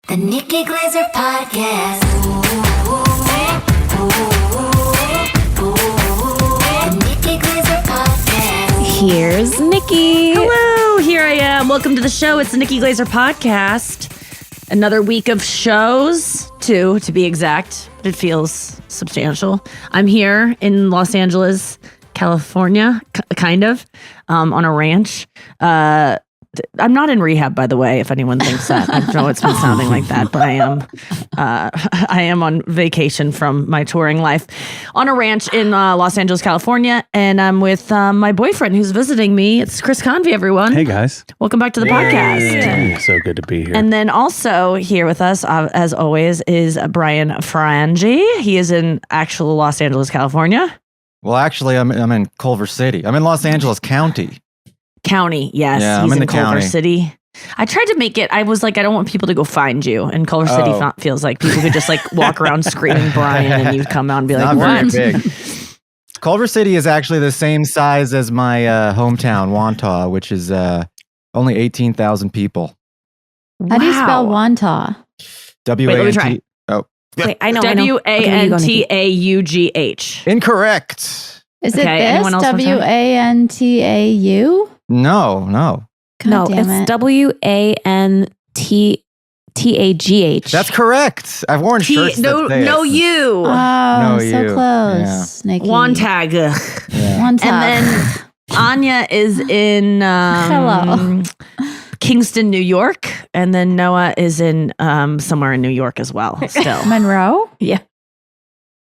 The Nikki Glaser Podcast. The Nikki Glaser Podcast. Here's Nikki. Hello, here I am. Welcome to the show. It's the Nikki Glaser Podcast. Another week of shows, two to be exact. It feels substantial. I'm here in Los Angeles, California, kind of, on a ranch. I'm not in rehab, by the way, if anyone thinks that. I know it's been sounding like that, but I am on vacation from my touring life on a ranch in Los Angeles, California, and I'm with my boyfriend who's visiting me. It's Chris Convy, everyone. Hey, guys. Welcome back to the podcast. So good to be here. And then also here with us, as always, is Brian Frangi. He is in actual Los Angeles, California. Well, actually, I'm in Culver City. I'm in Los Angeles County. County, yes. Yeah, He's I'm in in the Culver county. City. I tried to make it, I was like, I don't want people to go find you. And Culver City feels like people could just like walk around screaming Brian and you'd come out and be like, Not what? very big. Culver City is actually the same size as my hometown, Wantagh, which is only 18,000 people. How do you spell Wantagh? let me try. W-A-N-T. Oh, Wait, I know. Wantagh. incorrect. Is it Okay, anyone this? else wanna try? Wantau? No. God No, damn it's it. Wantagh. That's correct. I've worn shirts that say No, it. you. Oh, No, so you. close, Nikki. Wantagh. Yeah. Wantagh. And then Anya is in Hello. Kingston, New York. And then Noah is in somewhere in New York as well, still. Monroe?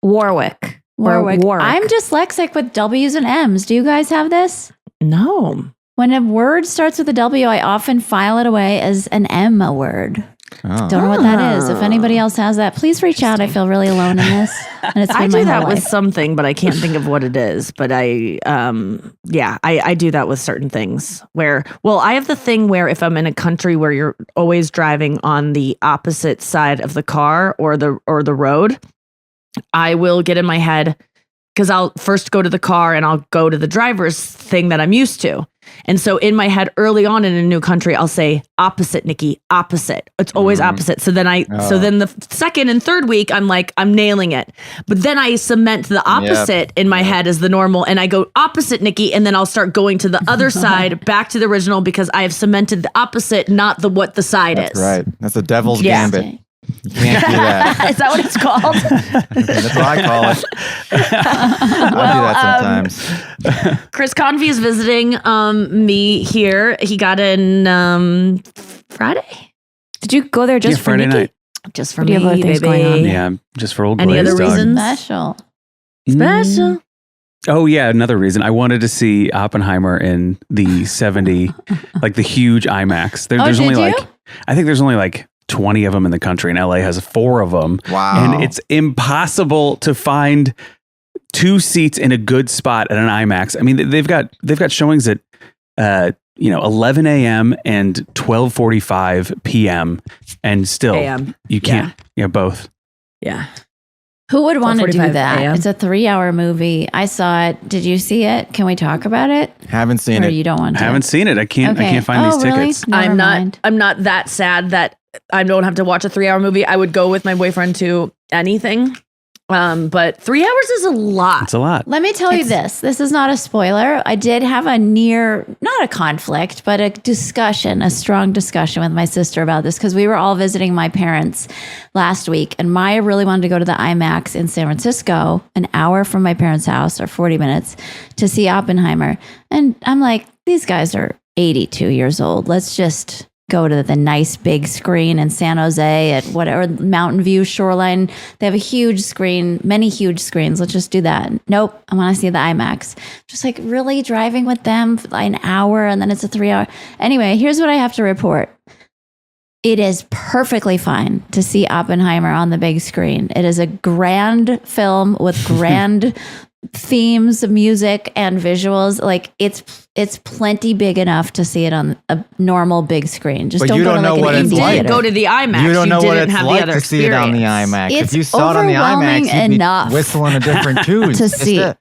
Warwick. Warwick. Or Warwick. I'm dyslexic with W's and M's. Do you guys have this? No. When a word starts with a W, I often file it away as an M a word. Oh. Don't know what that is. If anybody else has that, please reach out. I feel really alone in this. And it's been I my do that whole with life. something, but I can't think of what it is. But I do that with certain things where, well, I have the thing where if I'm in a country where you're always driving on the opposite side of the car or the road, I will get in my head because I'll first go to the car and I'll go to the driver's thing that I'm used to. And so in my head early on in a new country, I'll say opposite, Nikki, opposite. It's always opposite. So then the second and third week, I'm like, I'm nailing it. But then I cement the opposite in my head as the normal and I go opposite, Nikki. And then I'll start going to the other side, back to the original because I have cemented the opposite, not what the side That's is. right. That's the devil's Yeah. gambit. You can't do that. Is that what it's called? That's what I call it. I do that sometimes. Chris Convy is visiting me here. He got in Friday. Did you go there just for Friday Nikki? night. Just for Do you me, have other things baby. going on? Yeah, just for old Any Glazed other dog. reasons? Special. Special. Oh, yeah, another reason. I wanted to see Oppenheimer in the 70, like the huge IMAX. There's did only you? I think there's only like 20 of them in the country, and LA has 4 of them. Wow. And it's impossible to find 2 seats in a good spot at an IMAX. I mean, they've got showings at 11 a.m. and 12:45 p.m. and still AM. you can't. Yeah, both. Yeah. Who would want to do 12:45 that? a.m. It's a 3-hour movie. I saw it. Did you see it? Can we talk about it? Haven't seen Or it. you don't want to? I haven't seen it. I can't find these really? tickets. Never I'm mind. not that sad that I don't have to watch a 3-hour movie. I would go with my boyfriend to anything. But 3 hours is a lot. It's a lot. Let me tell you this. This is not a spoiler. I did have not a conflict, but a strong discussion with my sister about this because we were all visiting my parents last week. And Maya really wanted to go to the IMAX in San Francisco, an hour from my parents' house or 40 minutes to see Oppenheimer. And I'm like, these guys are 82 years old. Let's just go to the nice big screen in San Jose at whatever Mountain View Shoreline. They have a huge screen, many huge screens. Let's just do that. Nope. I want to see the IMAX. Just like really driving with them for like an hour and then it's a 3-hour. Anyway, here's what I have to report. It is perfectly fine to see Oppenheimer on the big screen. It is a grand film with grand themes, music, and visuals. Like it's plenty big enough to see it on a normal big screen. Just But don't you go don't to know like what an it's indie like. theater. Go to the IMAX. You don't know what didn't it's have like the other to see it on the experience. IMAX. It's If you saw it on the overwhelming IMAX, you'd enough be whistling a different tune. to see.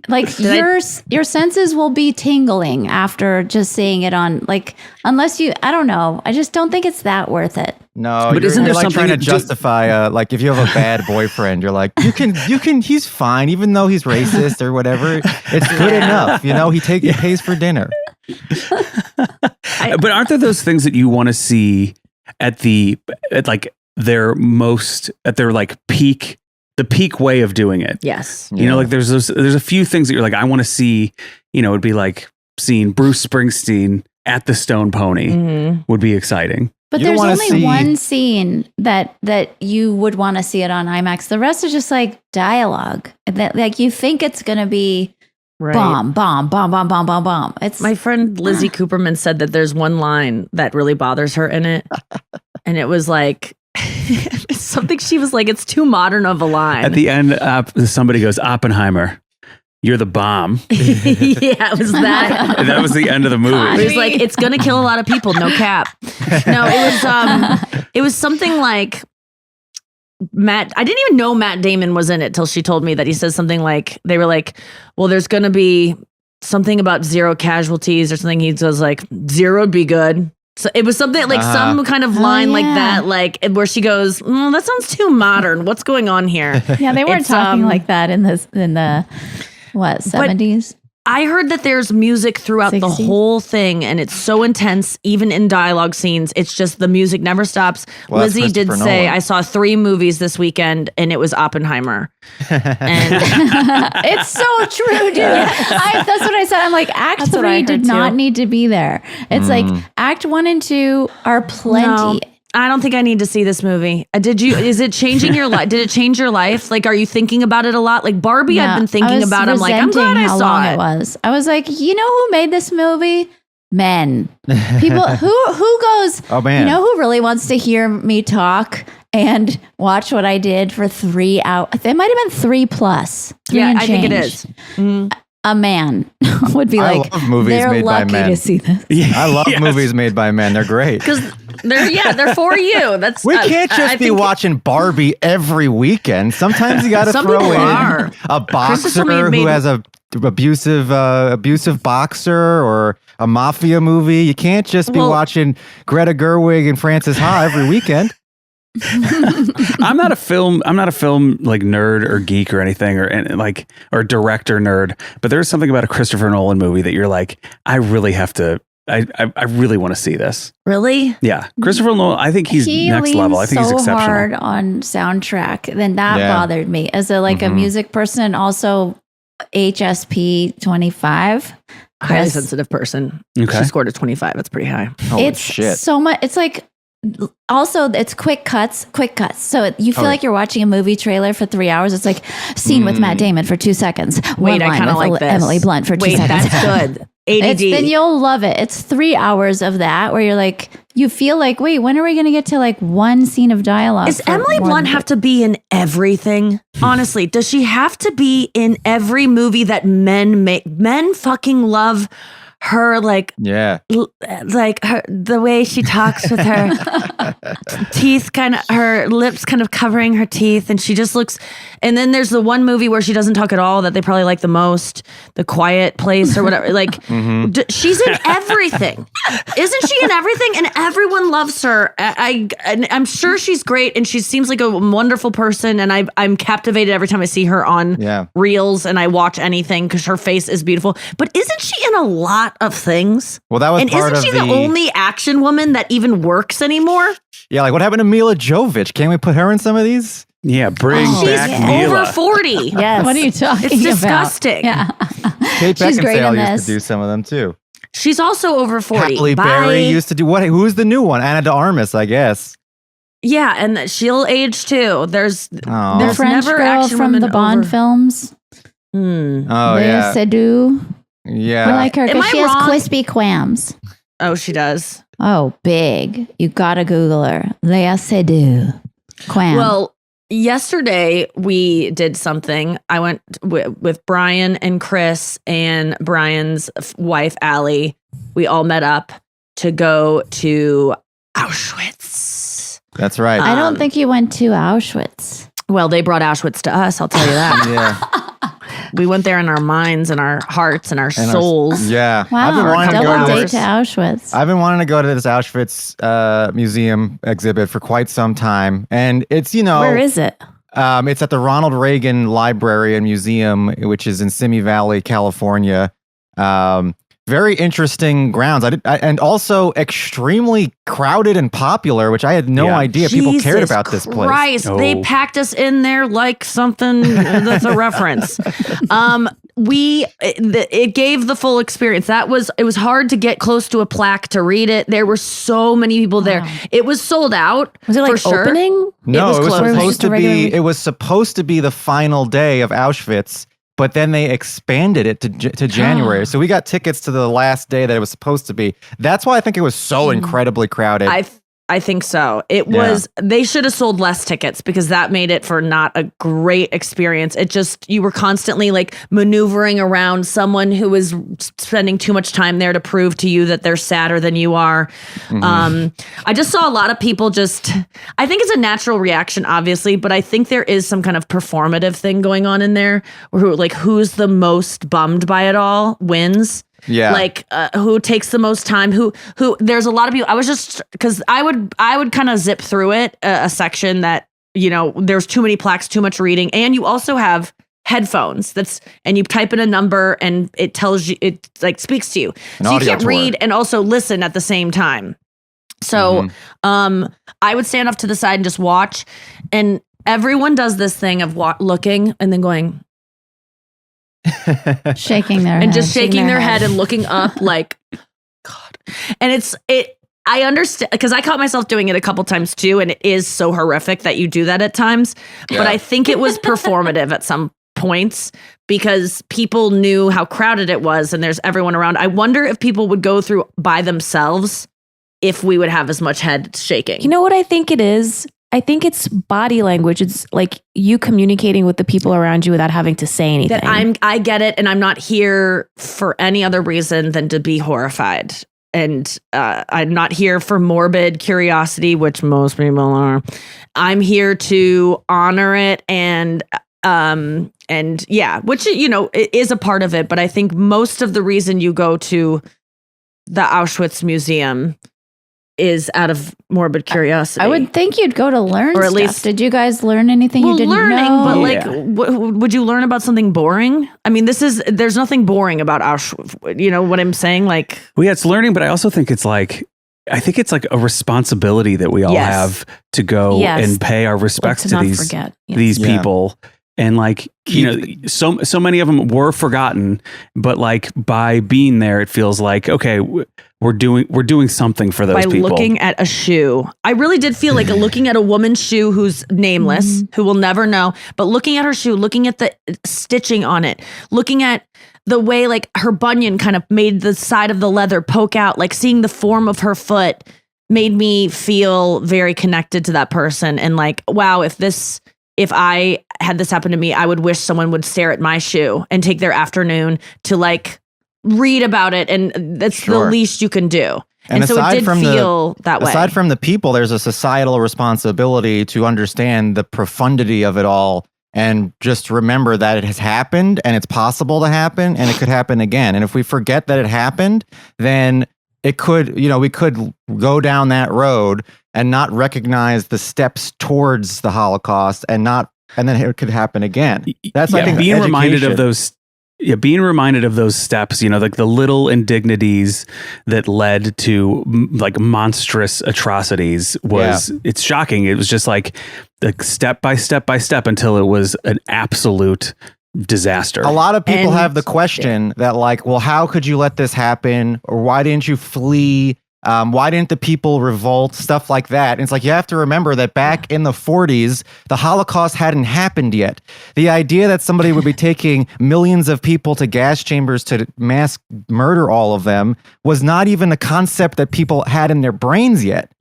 Like your senses will be tingling after just seeing it on, like, unless you, I don't know. I just don't think it's that worth it. No, But you're, isn't you're there like something trying to that just- justify, like if you have a bad boyfriend, you're like, you can, he's fine, even though he's racist or whatever. It's good enough, you know. He pays for dinner. But aren't there those things that you want to see at their peak, the peak way of doing it? Yes. You know, like there's a few things that you're like, I want to see, you know, it'd be like seeing Bruce Springsteen at the Stone Pony would be exciting. But You don't there's wanna only see- one scene that you would want to see it on IMAX. The rest is just like dialogue. That, like, you think it's going to be Right. bomb, bomb, bomb, bomb, bomb, bomb, bomb. It's My friend Lizzie Cooperman said that there's one line that really bothers her in it. And it was like, it's something she was like, it's too modern of a line. At the end, somebody goes, Oppenheimer, you're the bomb. Yeah, it was that. And that was the end of the movie. It was like, it's gonna kill a lot of people, no cap. No, it was something like I didn't even know Matt Damon was in it till she told me that. He says something like, they were like, well, there's gonna be something about 0 casualties or something. He was like, 0 would be good. So it was something like some kind of line like yeah. that, like where she goes, that sounds too modern. What's going on here? yeah, they weren't It's, talking like that in the what 70s. I heard that there's music throughout the 60s? whole thing, and it's so intense, even in dialogue scenes. It's just the music never stops. Well, that's Lizzie did Christopher say, Nolan. I saw 3 movies this weekend, and it was Oppenheimer. And It's so true, dude. That's what I said. I'm like, Act That's what I 3 heard did not too. need to be there. It's like Act 1 and 2 are plenty. no, I don't think I need to see this movie. Is it changing your life? Did it change your life? Like, are you thinking about it a lot? Like Barbie, I've been thinking about. I'm like, I'm glad I how saw long it. it was. I was like, you know who made this movie? Men. People who goes, Oh, man. you know who really wants to hear me talk and watch what I did for 3 hours? It might have been 3 plus. 3 Yeah, and I think it change. is. Mhm. A man would be I like, love movies they're made by lucky men. to see this. I love movies made by men. They're great. Because they're for you. That's We can't I just be think- watching Barbie every weekend. Sometimes you got to Some throw people in are. a Chris told me boxer it made- who has a abusive boxer or a mafia movie. You can't just be Well- watching Greta Gerwig and Frances Ha every weekend. I'm not a film like nerd or geek or anything or director nerd, but there's something about a Christopher Nolan movie that you're like, I really have to. I really want to see this. Really? Yeah, Christopher Nolan. I think he's He next leans level. I think he's so exceptional. hard on soundtrack. Then that Yeah. bothered me as a music person, and also HSP 25. Highly Chris, sensitive person. Okay. She scored a 25. That's pretty high. Holy it's shit. so much. It's like also it's quick cuts. So you feel Oh, like you're watching a movie trailer for 3 hours. It's like scene with Matt Damon for 2 seconds. Wait, One I line kind of with like this. Emily Blunt for 2 Wait, seconds. that's good. ADD. Then you'll love it. It's 3 hours of that where you're like, you feel like, wait, when are we going to get to like one scene of dialogue? Does Emily Blunt have to be in everything? Honestly, does she have to be in every movie that men make? Men fucking love her, like Yeah. her, the way she talks with her teeth, kind of her lips kind of covering her teeth, and she just looks. And then there's the one movie where she doesn't talk at all that they probably like the most, The Quiet Place or whatever. Like she's in everything, isn't she? In everything, and everyone loves her. I'm sure she's great, and she seems like a wonderful person, and I'm captivated every time I see her on Yeah. reels, and I watch anything because her face is beautiful. But isn't she in a lot of things? Well, that was And part isn't of she the only action woman that even works anymore? Yeah, like what happened to Mila Jovovich? Can't we put her in some of these? Yeah, bring She's back over Mila. 40. Yes. What are you talking It's disgusting. about? Yeah. Kate She's great Beckinsale in used this. to do some of them too. She's also over 40. Halle Bye. Berry used to do what? Who's the new one? Anna de Armas, I guess. Yeah, and she'll age too. There's Oh, The There's French never girl action from women the Bond over- films. oh Lea yeah, Seydoux. yeah. I like her Am because I she has wrong? crispy quams. Oh, she does. Oh, big. You gotta Google her. Lea Seydoux. Quam. Well, yesterday we did something. I went with Brian and Chris and Brian's wife, Allie. We all met up to go to Auschwitz. That's right. I don't think you went to Auschwitz. Well, they brought Auschwitz to us, I'll tell you that. yeah. We went there in our minds and our hearts and our And souls. Yeah. Wow. I've been wanting to Double go to date this. to Auschwitz. I've been wanting to go to this Auschwitz museum exhibit for quite some time. And it's, Where is it? it's at the Ronald Reagan Library and Museum, which is in Simi Valley, California. Very interesting grounds. And also extremely crowded and popular, which I had no idea people cared Jesus about this place. Christ, they Oh. packed us in there like something that's a reference. It gave the full experience. It was hard to get close to a plaque to read it. There were so many people there. It was sold out. Was it like for sure. opening? No, was it was closed. supposed Just a to regular be. week? It was supposed to be the final day of Auschwitz, but then they expanded it to January. So we got tickets to the last day that it was supposed to be. That's why I think it was so incredibly crowded. I think so. It was, they should have sold less tickets because that made it for not a great experience. It just, you were constantly like maneuvering around someone who was spending too much time there to prove to you that they're sadder than you are. I just saw a lot of people I think it's a natural reaction, obviously, but I think there is some kind of performative thing going on in there where who's the most bummed by it all wins. Yeah. Like who takes the most time, who there's a lot of people. I was just, because I would kind of zip through it, a section that, there's too many plaques, too much reading. And you also have headphones and you type in a number and it tells you, it like speaks to you. An So you audio can't tour. read and also listen at the same time. So I would stand off to the side and just watch. And everyone does this thing of looking and then going, Shaking their and head. just shaking their head and looking up like, God. And I understand, because I caught myself doing it a couple times too, and it is so horrific that you do that at times. But I think it was performative at some points because people knew how crowded it was and there's everyone around. I wonder if people would go through by themselves if we would have as much head shaking. You know what I think it is? I think it's body language. It's like you communicating with the people around you without having to say anything. that I get it, and I'm not here for any other reason than to be horrified. And I'm not here for morbid curiosity, which most people are. I'm here to honor it and yeah, which it is a part of it. But I think most of the reason you go to the Auschwitz Museum is out of morbid curiosity. I would think you'd go to learn Or at stuff. least- Did you guys learn anything you didn't learning, know? but would you learn about something boring? I mean, there's nothing boring about Auschwitz. You know what I'm saying? Like, Well, yeah, it's learning, but I also think it's like a responsibility that we all Yes. have to go Yes. and pay our respects to to not these forget. Yes. these Yeah. people. And like, so many of them were forgotten, but like by being there, it feels like, okay, we're doing something for those by people. looking at a shoe. I really did feel like looking at a woman's shoe who's nameless, who will never know, but looking at her shoe, looking at the stitching on it, looking at the way like her bunion kind of made the side of the leather poke out, like seeing the form of her foot made me feel very connected to that person. And like, wow, if I had this happen to me, I would wish someone would stare at my shoe and take their afternoon to like read about it. And that's Sure. the least you can do. And so it aside did from feel that way. Aside from the people, there's a societal responsibility to understand the profundity of it all and just remember that it has happened and it's possible to happen and it could happen again. And if we forget that it happened, then it could, we could go down that road and not recognize the steps towards the Holocaust and then it could happen again. That's, I think, being reminded of education. those. Yeah, being reminded of those steps, like the little indignities that led to like monstrous atrocities it's shocking. It was just like step by step by step until it was an absolute disaster. A lot of people And- have the question that like, well, how could you let this happen? Or why didn't you flee? Why didn't the people revolt? Stuff like that. And it's like, you have to remember that back in the 40s, the Holocaust hadn't happened yet. The idea that somebody would be taking millions of people to gas chambers to mass murder all of them was not even a concept that people had in their brains yet.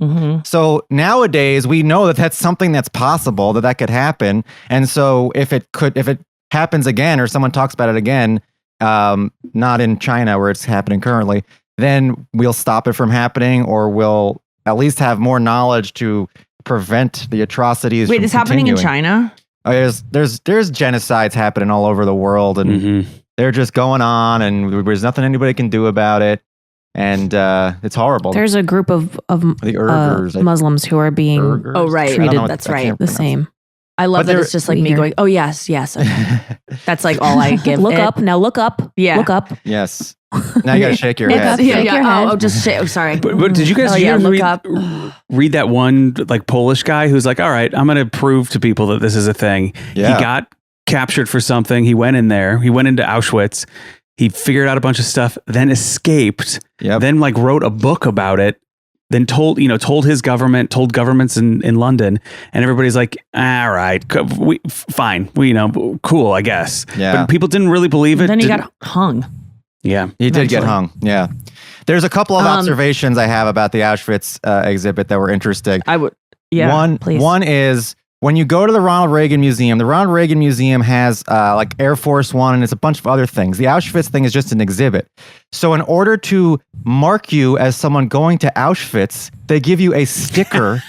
So nowadays we know that that's something that's possible, that could happen. And so if it happens again, or someone talks about it again, not in China where it's happening currently, then we'll stop it from happening, or we'll at least have more knowledge to prevent the atrocities. Wait, from it's happening in continuing. China? There's genocides happening all over the world, and they're just going on, and there's nothing anybody can do about it, and it's horrible. There's a group of the Uyghurs, Muslims who are being Uyghurs? Oh, right. treated That's right. the same. I love But that they're- it's just like me going, oh, yes. Okay. That's like all I give Look it. up now. Look up. Yeah. Look up. Yes. Now you gotta shake your Look head. up. Yeah, Shake yeah. your head. Oh, just shake. Oh, sorry. But did you guys, Oh, did you yeah, guys look read, up. read that one like Polish guy who's like, all right, I'm going to prove to people that this is a thing. Yeah. He got captured for something. He went in there. He went into Auschwitz. He figured out a bunch of stuff, then escaped. Yep. Then like wrote a book about it. Then told his government, told governments in London, and everybody's like, all right, fine, cool, I guess. Yeah. But people didn't really believe it. Then he Didn't- got hung. yeah. He did get Eventually. hung. Yeah. There's a couple of observations I have about the Auschwitz exhibit that were interesting. I would. Yeah. please. One is when you go to the Ronald Reagan Museum, the Ronald Reagan Museum has like Air Force One and it's a bunch of other things. The Auschwitz thing is just an exhibit. So in order to mark you as someone going to Auschwitz, they give you a sticker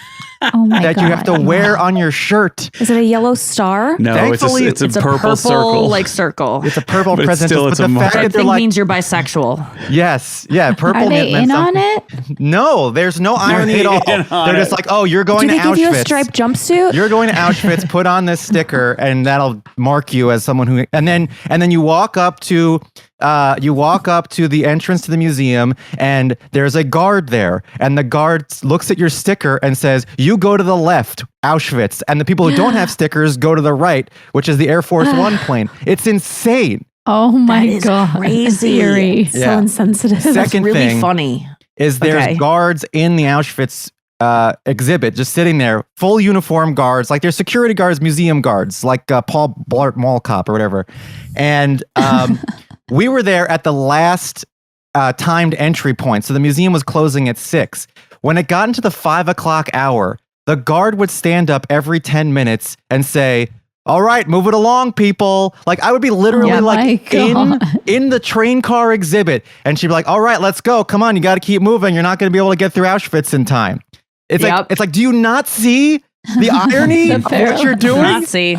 Oh my that God. you have to wear on your shirt. Is it a yellow star? No, Thankfully, it's a It's a purple circle. like circle. It's a purple But it's present. still- But it's the a mark. fact I that they're think like, means you're bisexual. yes, yeah, purple Are they meant in something. on it? No, there's no irony at all. in on They're just it. like, oh, you're going Do to they give Auschwitz. you a striped jumpsuit? You're going to Auschwitz, put on this sticker, and that'll mark you as someone who. And then you walk up to the entrance to the museum, and there's a guard there, and the guard looks at your sticker and says, "You go to the left, Auschwitz," and the people who don't have stickers go to the right, which is the Air Force One plane. It's insane. Oh my is God. crazy. Theory. So Yeah. insensitive. Second Really thing funny. is there's Okay. guards in the Auschwitz exhibit just sitting there, full uniform guards, like they're security guards, museum guards, like Paul Blart Mall Cop or whatever. And we were there at the last timed entry point. So the museum was closing at 6. When it got into the 5 o'clock hour, the guard would stand up every 10 minutes and say, "All right, move it along, people." Like I would be literally Oh my like God. in the train car exhibit, and she'd be like, "All right, let's go. Come on, you got to keep moving. You're not going to be able to get through Auschwitz in time." It's Yep. like, do you not see the irony of what you're doing? Nazi.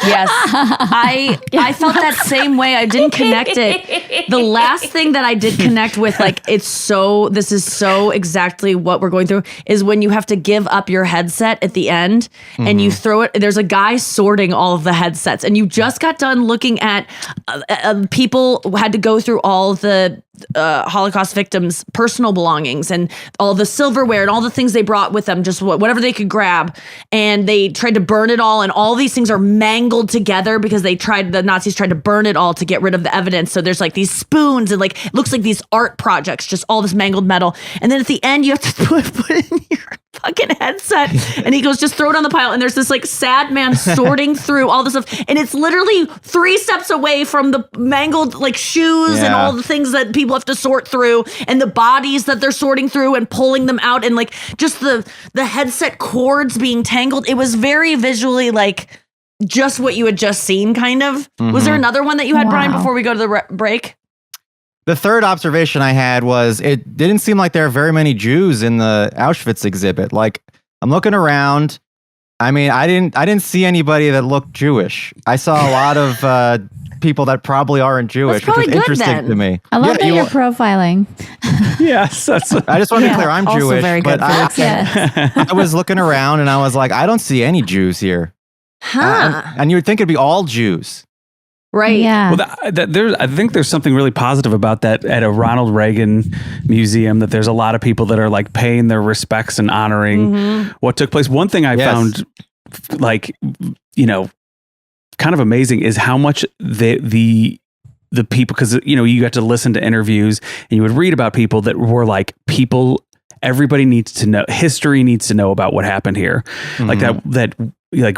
Yes. I felt that same way. I didn't connect it. The last thing that I did connect with, like, this is so exactly what we're going through, is when you have to give up your headset at the end and you throw it. There's a guy sorting all of the headsets, and you just got done looking at people who had to go through all the Holocaust victims' personal belongings and all the silverware and all the things they brought with them, just whatever they could grab. And they tried to burn it all. And all these things are mangled together because the Nazis tried to burn it all to get rid of the evidence. So there's like these spoons and like, it looks like these art projects, just all this mangled metal. And then at the end, you have to put in your fucking headset. And he goes, just throw it on the pile. And there's this like sad man sorting through all this stuff. And it's literally 3 steps away from the mangled like shoes and Yeah. all the things that people have to sort through and the bodies that they're sorting through and pulling them out and like just the headset cords being tangled. It was very visually like just what you had just seen, kind of. Was there another one that you had, Brian, Wow. before we go to the break? The third observation I had was it didn't seem like there are very many Jews in the Auschwitz exhibit. Like I'm looking around. I mean, I didn't see anybody that looked Jewish. I saw a lot of people that probably aren't Jewish, probably which was good interesting then. to me. I love that you- you're profiling. Yes, that's I just want to be clear, I'm also Jewish, very but good for us. Yes. I was looking around and I was like, I don't see any Jews here. Huh. And you would think it'd be all Jews. Right. Yeah. Well, I think there's something really positive about that at a Ronald Reagan museum, that there's a lot of people that are like paying their respects and honoring what took place. One thing I Yes. found like, kind of amazing is how much the people, because, you got to listen to interviews and you would read about people that were like everybody needs to know, history needs to know about what happened here. Like that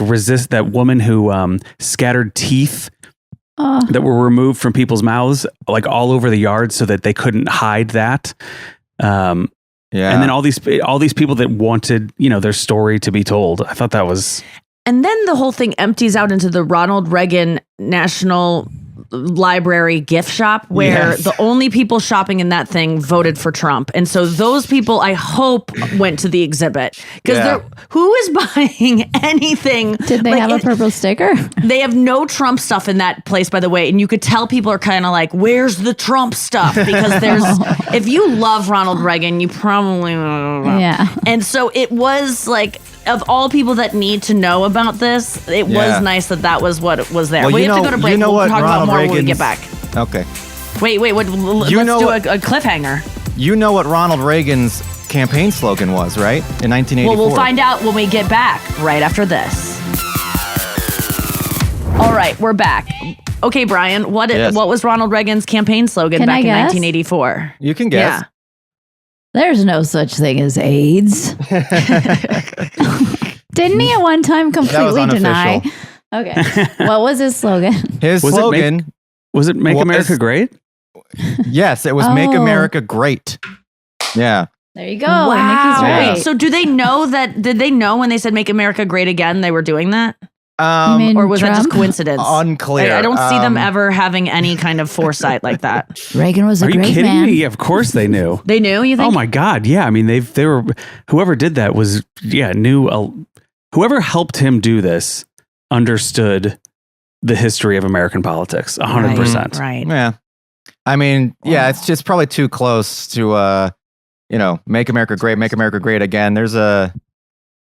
resist that woman who scattered teeth Oh, that were removed from people's mouths, like all over the yard, so that they couldn't hide that. Yeah. And then all these people that wanted, their story to be told. I thought that was. And then the whole thing empties out into the Ronald Reagan National library gift shop where Yes. the only people shopping in that thing voted for Trump. And so those people, I hope, went to the exhibit. Because Yeah. who is buying anything? Did they have a purple sticker? They have no Trump stuff in that place, by the way. And you could tell people are kind of like, where's the Trump stuff? Because there's, if you love Ronald Reagan, you probably, Yeah. And so it was like, of all people that need to know about this, it Yeah. was nice that was what was there. Well, we you have to know- go to break. you know We'll what talk about Ronald more when we Reagan's- get back. Okay. Wait, let's know do what- a cliffhanger. You know what Ronald Reagan's campaign slogan was, right? In 1984. Well, we'll find out when we get back right after this. All right, we're back. Okay, Brian, what Yes. was Ronald Reagan's campaign slogan Can back I in guess? 1984? You can guess. There's no such thing as AIDS. Didn't he at one time completely deny? unofficial. Okay. What was his slogan? His Was it slogan, Was it Make Well, America it's- Great? yes, it was Make Oh. America Great. Yeah. There you go. Wow. Nikki's right. So do they know that? Did they know when they said "Make America Great Again" they were doing that, You mean or was that just Trump? coincidence? Unclear. I don't see them ever having any kind of foresight like that. Reagan was a Are you great kidding man. me? Of course they knew. They knew. You think? Oh my God. Yeah. I mean, they were, whoever did that was, whoever helped him do this understood the history of American politics 100%. Right. Yeah. I mean, yeah, it's just probably too close to, Make America Great Again.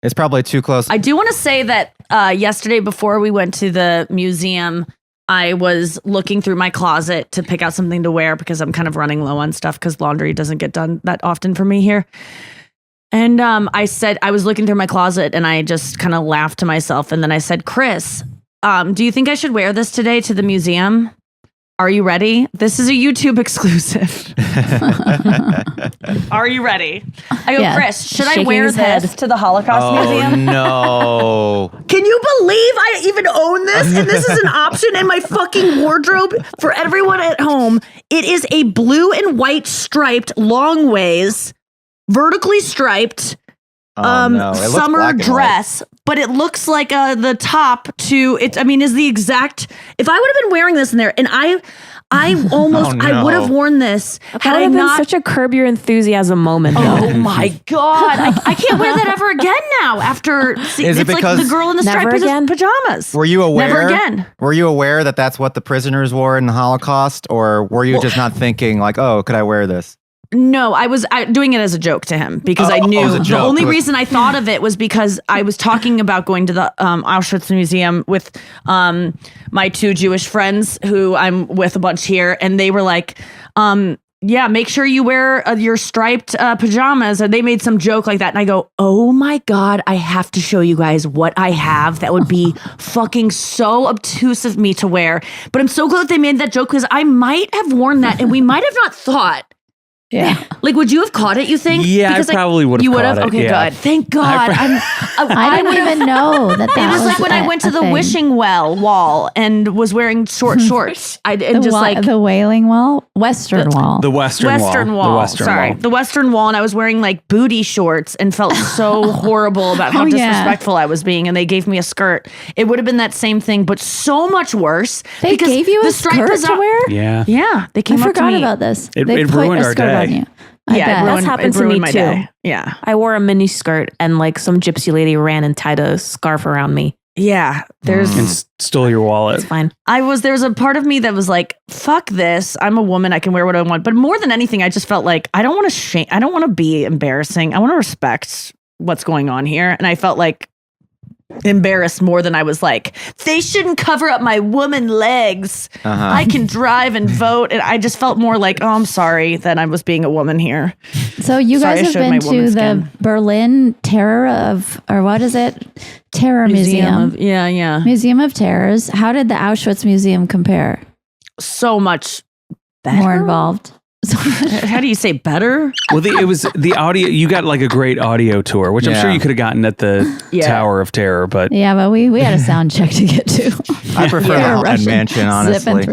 It's probably too close. I do want to say that yesterday, before we went to the museum, I was looking through my closet to pick out something to wear because I'm kind of running low on stuff because laundry doesn't get done that often for me here. And I said, I was looking through my closet and I just kind of laughed to myself. And then I said, Chris, do you think I should wear this today to the museum? Are you ready? This is a YouTube exclusive. Are you ready? I go, Yeah. Chris, should I Shaking wear his this head. to the Holocaust Oh, Museum? no. Can you believe I even own this? And this is an option in my fucking wardrobe for everyone at home. It is a blue and white striped long ways, vertically striped Oh, no. It looks summer black and white. dress, but it looks like the top to it. I mean, is the exact. If I would have been wearing this in there, and I almost, Oh, I would no. have worn this That had would I have been not. such a Curb Your Enthusiasm moment. Oh my God. I can't wear that ever again now after Is it it's like because- the girl in the Never striped again? pajamas. Were you aware? Never again. Were you aware that that's what the prisoners wore in the Holocaust? Or were you just not thinking like, oh, could I wear this? No, I was doing it as a joke to him because I knew it was a the joke. only It was- reason I thought of it was because I was talking about going to the Auschwitz Museum with my two Jewish friends who I'm with a bunch here, and they were like, yeah, make sure you wear your striped pajamas. And they made some joke like that. And I go, oh my God, I have to show you guys what I have. That would be fucking so obtuse of me to wear. But I'm so glad they made that joke because I might have worn that and we might have not thought. Yeah. Like, would you have caught it, you think? Yeah, I probably would have You would caught have? it, Okay, yeah. good. Thank God. I didn't even know that. It was like when I went to the wishing well wall and was wearing short shorts. And just like the Wailing Wall, Western Wall. The Western Wall. The Western Sorry, Wall. the Western Wall. And I was wearing like booty shorts and felt so horrible about how Oh, yeah. disrespectful I was being. And they gave me a skirt. It would have been that same thing, but so much worse. They because gave you the a striped skirt to wear. Yeah. Yeah, they I came up to forgot me. about this. It- They it put ruined a our skirt day. on you. I Yeah, bet. it That's happened it to me ruined my too. day. Yeah. I wore a mini skirt and like some gypsy lady ran and tied a scarf around me. Yeah. There's And stole your wallet. It's fine. there was a part of me that was like, fuck this. I'm a woman. I can wear what I want. But more than anything, I just felt like I don't want to I don't want to be embarrassing. I want to respect what's going on here. And I felt like embarrassed more than I was like, they shouldn't cover up my woman legs. Uh-huh. I can drive and vote. And I just felt more like, oh, I'm sorry that I was being a woman here. So you Sorry, I guys have showed been my to woman's the skin. Berlin Terror of, or what is it? Terror Museum. Yeah. Museum of Terrors. How did the Auschwitz Museum compare? So much better. More involved. How do you say better? Well, it was the audio. You got like a great audio tour, which I'm Yeah. sure you could have gotten at the Yeah. Tower of Terror. But Yeah, but we had a sound check to get to. I prefer the Haunted Mansion, honestly. The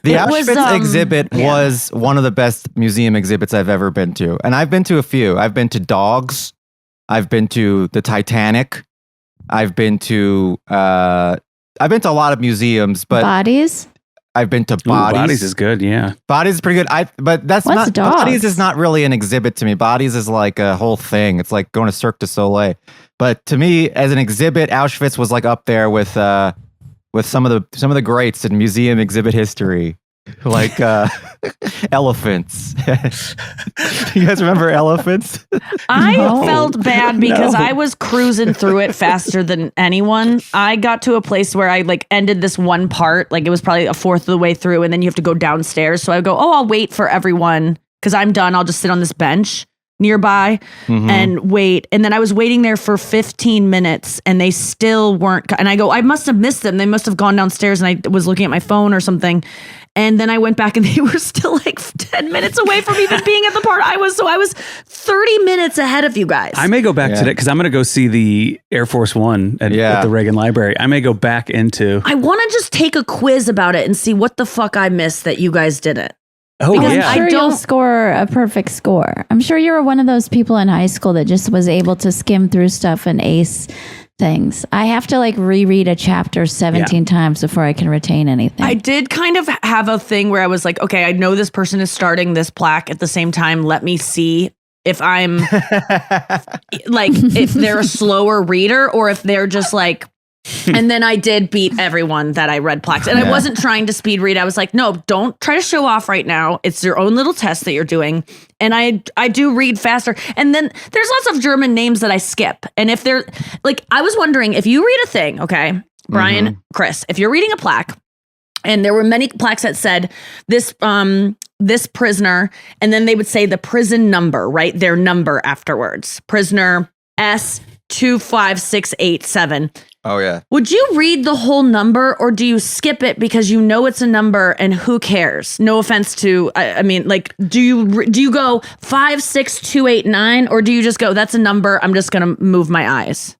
It was, Auschwitz exhibit yeah. was one of the best museum exhibits I've ever been to. And I've been to a few. I've been to dogs. I've been to the Titanic. I've been to a lot of museums, but Bodies. I've been to Ooh, Bodies. Bodies is good. Yeah. Bodies is pretty good. But that's What's not Dogs? Bodies is not really an exhibit to me. Bodies is like a whole thing. It's like going to Cirque du Soleil. But to me, as an exhibit, Auschwitz was like up there with some of the greats in museum exhibit history, like elephants. You guys remember elephants? I No. felt bad because No. I was cruising through it faster than anyone. I got to a place where I like ended this one part, like it was probably a fourth of the way through, and then you have to go downstairs. So I go, I'll wait for everyone because I'm done. I'll just sit on this bench nearby and wait. And then I was waiting there for 15 minutes and they still weren't. And I go, I must have missed them. They must have gone downstairs, and I was looking at my phone or something. And then I went back and they were still like 10 minutes away from even being at the part I was. So I was 30 minutes ahead of you guys. I may go back today because I'm going to go see the Air Force One at the Reagan Library. I may go back into. I want to just take a quiz about it and see what the fuck I missed that you guys didn't. Oh, Because yeah. I'm sure I you'll don't- score a perfect score. I'm sure you were one of those people in high school that just was able to skim through stuff and ace things. I have to like reread a chapter 17 times before I can retain anything. I did kind of have a thing where I was like, okay, I know this person is starting this plaque at the same time. Let me see if I'm like, if they're a slower reader or if they're just like, and then I did beat everyone that I read plaques. And I wasn't trying to speed read. I was like, no, don't try to show off right now. It's your own little test that you're doing. And I do read faster. And then there's lots of German names that I skip. And if they're like, I was wondering if you read a thing, okay, Brian, Chris, if you're reading a plaque, and there were many plaques that said this prisoner, and then they would say the prison number, right? Their number afterwards. Prisoner S25687. Oh yeah. Would you read the whole number, or do you skip it because you know it's a number and who cares? No offense to, I mean, like, do you go 56289, or do you just go, that's a number, I'm just gonna move my eyes?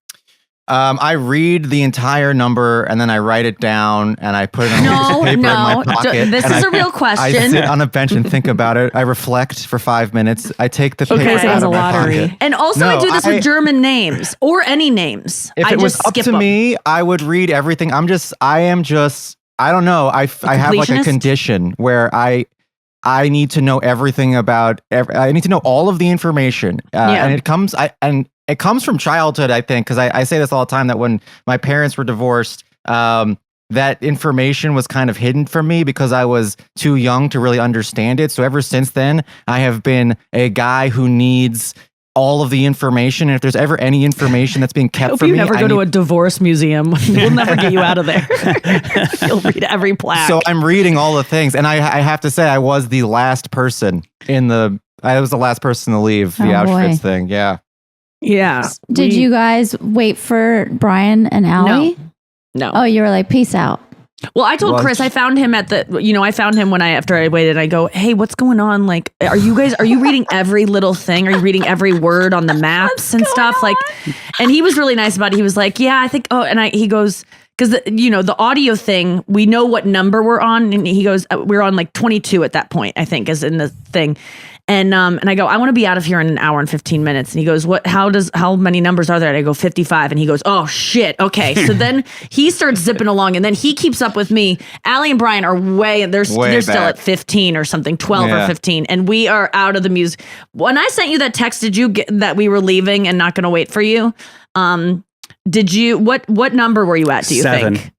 I read the entire number and then I write it down and I put it on a piece of paper in my pocket. This and is I- a real I question. sit on a bench and think about it. I reflect for 5 minutes. I take the paper Okay, so it out was of a my lottery. pocket. And also, I No, do this I- with German names or any names. If I it was just up skip to them. me, I would read everything. I don't know. I have like a completionist? condition where I need to know everything about. I need to know all of the information, and it comes. It comes from childhood, I think, because I say this all the time that when my parents were divorced, that information was kind of hidden from me because I was too young to really understand it. So ever since then, I have been a guy who needs all of the information. And if there's ever any information that's being kept Hope from you me, never I go to need- a divorce museum. We'll never get you out of there. You'll read every plaque. So I'm reading all the things, and I have to say I was the last person I was the last person to leave the Oh, Auschwitz boy. thing. Yeah. yeah. Did you guys wait for Brian and Allie? No. Oh, you were like, peace out. Well, I told Lunch. Chris, I found him I found him after I waited. I go, hey, what's going on? Like, are you reading every little thing? Are you reading every word on the maps and stuff? Like, and he was really nice about it. He was like, yeah, I think, he goes, because the audio thing, we know what number we're on. And he goes, we're on like 22 at that point, I think, is in the thing. And I go, I want to be out of here in an hour and 15 minutes. And he goes, how many numbers are there? And I go, 55. And he goes, oh shit. Okay. So then he starts zipping along, and then he keeps up with me. Allie and Brian are they're still back. at 15 or something, 12 or Yeah. 15. And we are out of the music. When I sent you that text, did you get that we were leaving and not going to wait for you? Did you, what number were you at? Do you 7. think?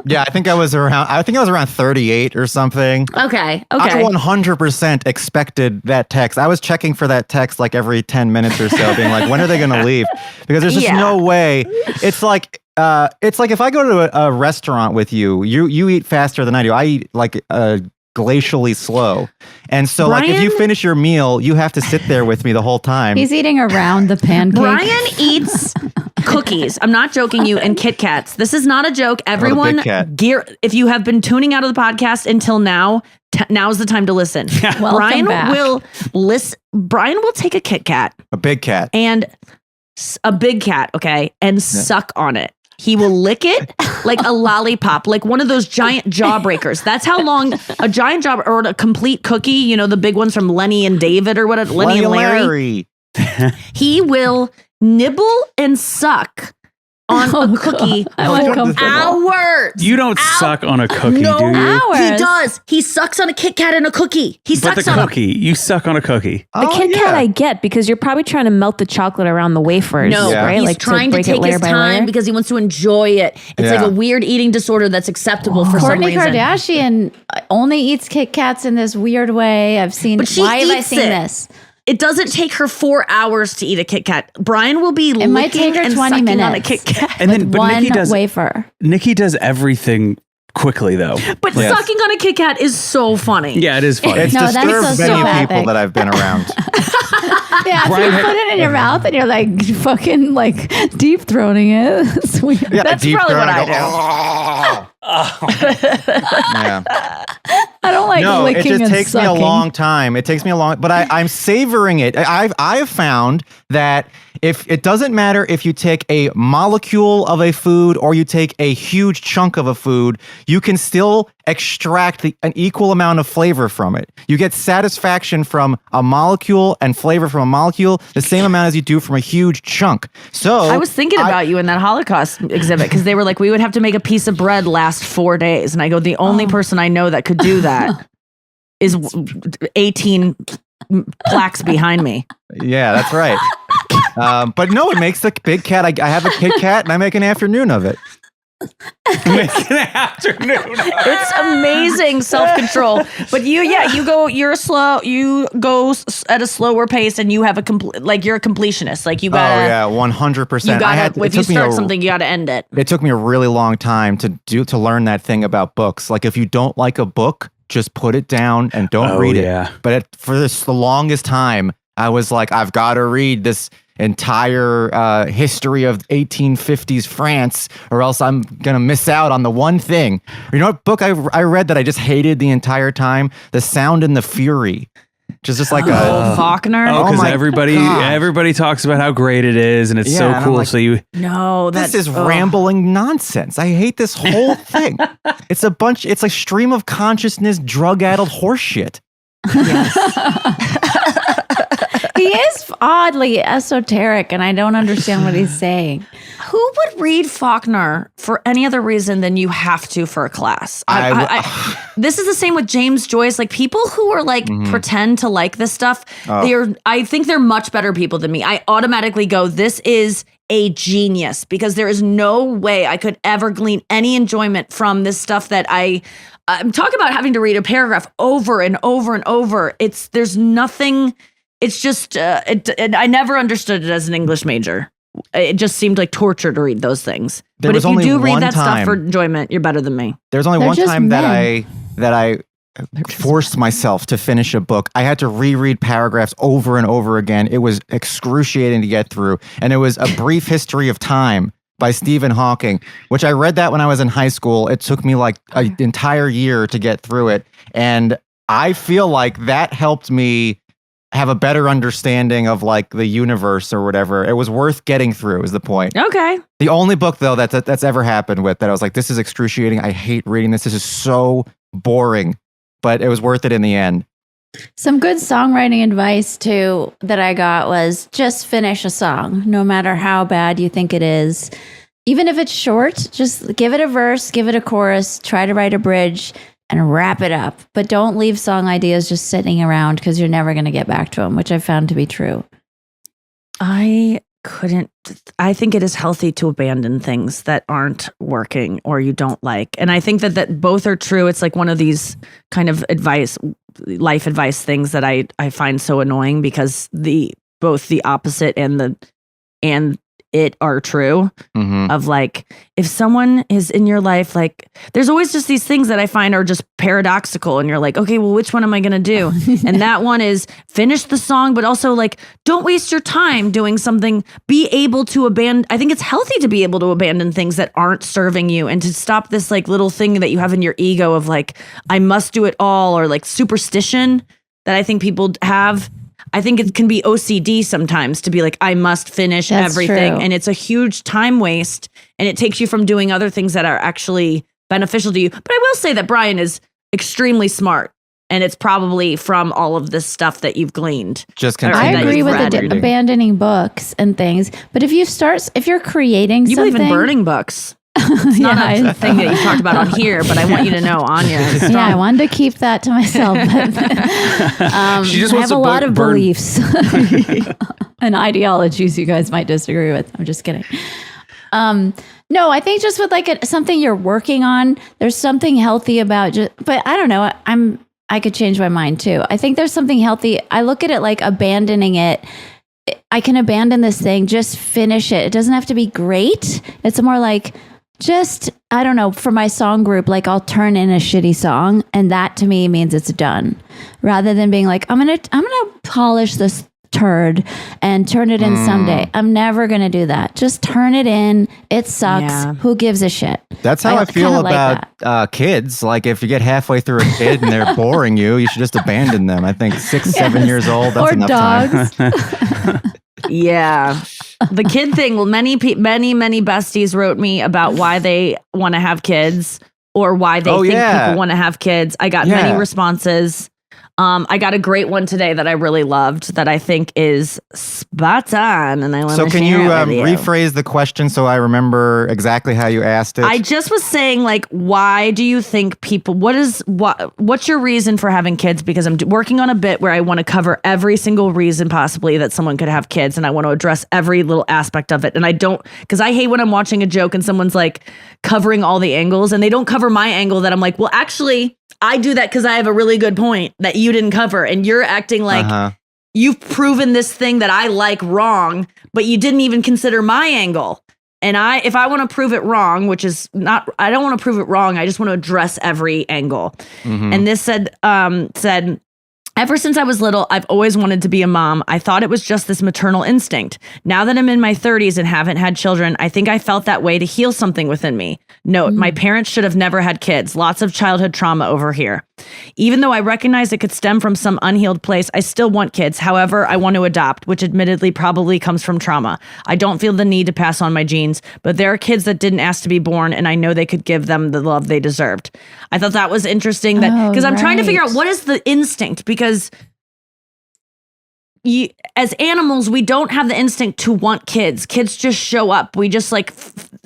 Yeah, I think I was around 38 or something. Okay. I Okay. 100% expected that text. I was checking for that text like every 10 minutes or so, being like, when are they going to leave? Because there's just Yeah. no way. It's like if I go to a restaurant with you eat faster than I do. I eat like glacially slow. And so like if you Brian- finish your meal, you have to sit there with me the whole time. He's eating around the pancake. Brian eats cookies. I'm not joking you. And KitKats. This is not a joke. Everyone, Big Cat. if you have been tuning out of the podcast until now, now's the time to listen. Welcome back. will listen. Brian will take a KitKat A big cat. and a big cat, okay, and suck on it. He will lick it like a lollipop, like one of those giant jawbreakers. That's how long a giant jaw or a complete cookie, the big ones from Lenny and David or whatever, Lenny and Larry. He will nibble and suck on Oh, a cookie God. I want for comfortable. hours. You don't suck on a cookie, No, do you? Hours. he does. He sucks on a Kit Kat and a cookie. He But the sucks on a cookie, you suck on a cookie. The Kit Kat I get because you're probably trying to melt the chocolate around the wafers. No, right? he's Like trying to break it take layer his by time layer. because he wants to enjoy it. It's like Yeah. a weird eating disorder that's acceptable for some Kourtney reason. Kardashian only eats Kit Kats in this weird way. I've seen. But she Why have I eats seen it. this? It doesn't take her 4 hours to eat a Kit Kat. Brian will be It might take her and 20 sucking minutes on a Kit Kat. And then, but one Nikki wafer. does everything quickly though. But Yes. sucking on a Kit Kat is so funny. Yeah, it is funny. It's No, that's disturbed many sociopathic. people that I've been around. Yeah, so Brian you had- put it in your mouth and you're like fucking like deep throating it. It's weird. Yeah, That's deep probably what throat, I yeah. I don't like No, it licking just and takes me a sucking. long time. It takes me a long, but I'm savoring it. I've found that if it doesn't matter if you take a molecule of a food or you take a huge chunk of a food, you can still extract an equal amount of flavor from it. You get satisfaction from a molecule and flavor from a molecule the same amount as you do from a huge chunk. So I was thinking about you in that Holocaust exhibit because they were like, we would have to make a piece of bread last 4 days. And I go, the only person I know that could do that is 18 plaques behind me. Yeah, that's right. But no, it makes the big cat. I have a Kit Kat and I make an afternoon of it. Make an afternoon. It's amazing self-control. But you go at a slower pace and you have you're a completionist. Like you gotta, Oh yeah, 100%. you gotta, if you start something, you gotta end it. It took me a really long time to learn that thing about books. Like if you don't like a book, just put it down and don't read yeah. it. But for the longest time, I was like, I've got to read this entire history of 1850s France, or else I'm gonna miss out on the one thing. You know what book I read that I just hated the entire time? The Sound and the Fury. Which is just like Faulkner. Oh, because my everybody God. talks about how great it is, and it's Yeah, so and I'm cool. like, So you, No, this that's is rambling nonsense. I hate this whole thing. It's a stream of consciousness, drug-addled horseshit. He is oddly esoteric, and I don't understand what he's saying. Who would read Faulkner for any other reason than you have to for a class? This is the same with James Joyce. Like people who are like pretend to like this stuff, I think they're much better people than me. I automatically go, this is a genius, because there is no way I could ever glean any enjoyment from this stuff that I'm talking about having to read a paragraph over and over and over. There's nothing. It's just, I never understood it as an English major. It just seemed like torture to read those things. There But was if you only do read one that stuff time- for enjoyment, you're better than me. There's only They're one just time men. that I forced myself to finish a book. I had to reread paragraphs over and over again. It was excruciating to get through. And it was A Brief History of Time by Stephen Hawking, which I read that when I was in high school. It took me like an entire year to get through it. And I feel like that helped me have a better understanding of like the universe or whatever. It was worth getting through is the point. Okay. The only book though that's ever happened with that I was like, this is excruciating. I hate reading this. This is so boring, but it was worth it in the end. Some good songwriting advice too that I got was just finish a song, no matter how bad you think it is. Even if it's short, just give it a verse, give it a chorus, try to write a bridge and wrap it up. But don't leave song ideas just sitting around because you're never going to get back to them, which I found to be true. I think it is healthy to abandon things that aren't working or you don't like. And I think that both are true. It's like one of these kind of life advice things that I find so annoying because both the opposite and it are true. Of like, if someone is in your life, like there's always just these things that I find are just paradoxical and you're like, okay, well, which one am I going to do? And that one is finish the song, but also like, don't waste your time doing something, be able to abandon. I think it's healthy to be able to abandon things that aren't serving you and to stop this like little thing that you have in your ego of like, I must do it all, or like superstition that I think people have. I think it can be OCD sometimes to be like, I must finish That's everything. true. And it's a huge time waste and it takes you from doing other things that are actually beneficial to you. But I will say that Brian is extremely smart And it's probably from all of this stuff that you've gleaned. Just Or I continue that agree you've with read. abandoning books and things. But if you're creating You something, believe in burning books. It's not Yeah, a thing that you talked about on here, but I want you to know, Anya. is yeah, I strong. wanted to keep that to myself. But, She just I wants have a to lot of burn- beliefs and ideologies you guys might disagree with. I'm just kidding. No, I think just with like something you're working on, there's something healthy about just, but I don't know. I could change my mind too. I think there's something healthy. I look at it like abandoning it. I can abandon this thing, just finish it. It doesn't have to be great. It's more like just, I don't know, for my song group, like I'll turn in a shitty song and that to me means it's done. Rather than being like, I'm going to polish this turd and turn it in someday. I'm never going to do that. Just turn it in. It sucks. Yeah. Who gives a shit? That's how I feel kinda like about kids. Like if you get halfway through a kid and they're boring you should just abandon them. I think 6, 7 years old, that's Or enough dogs. time. Yeah. The kid thing, well, many besties wrote me about why they want to have kids or why they think people want to have kids. I got many responses. I got a great one today that I really loved that I think is spot on, and I want So to can share you it with you. rephrase the question so I remember exactly how you asked it? I just was saying, like, why do you think people? What's your reason for having kids? Because I'm working on a bit where I want to cover every single reason possibly that someone could have kids, and I want to address every little aspect of it. And I don't, because I hate when I'm watching a joke and someone's like covering all the angles, and they don't cover my angle. That I'm like, well, actually, I do that because I have a really good point that you didn't cover, and you're acting like you've proven this thing that I like wrong, but you didn't even consider my angle. And if I want to prove it wrong, which is not, I don't want to prove it wrong. I just want to address every angle. And this said, ever since I was little, I've always wanted to be a mom. I thought it was just this maternal instinct. Now that I'm in my 30s and haven't had children, I think I felt that way to heal something within me. Note, my parents should have never had kids. Lots of childhood trauma over here. Even though I recognize it could stem from some unhealed place, I still want kids. However, I want to adopt, which admittedly probably comes from trauma. I don't feel the need to pass on my genes, but there are kids that didn't ask to be born, and I know they could give them the love they deserved. I thought that was interesting that because I'm trying to figure out what is the instinct, because as animals, we don't have the instinct to want kids. Kids just show up. We just like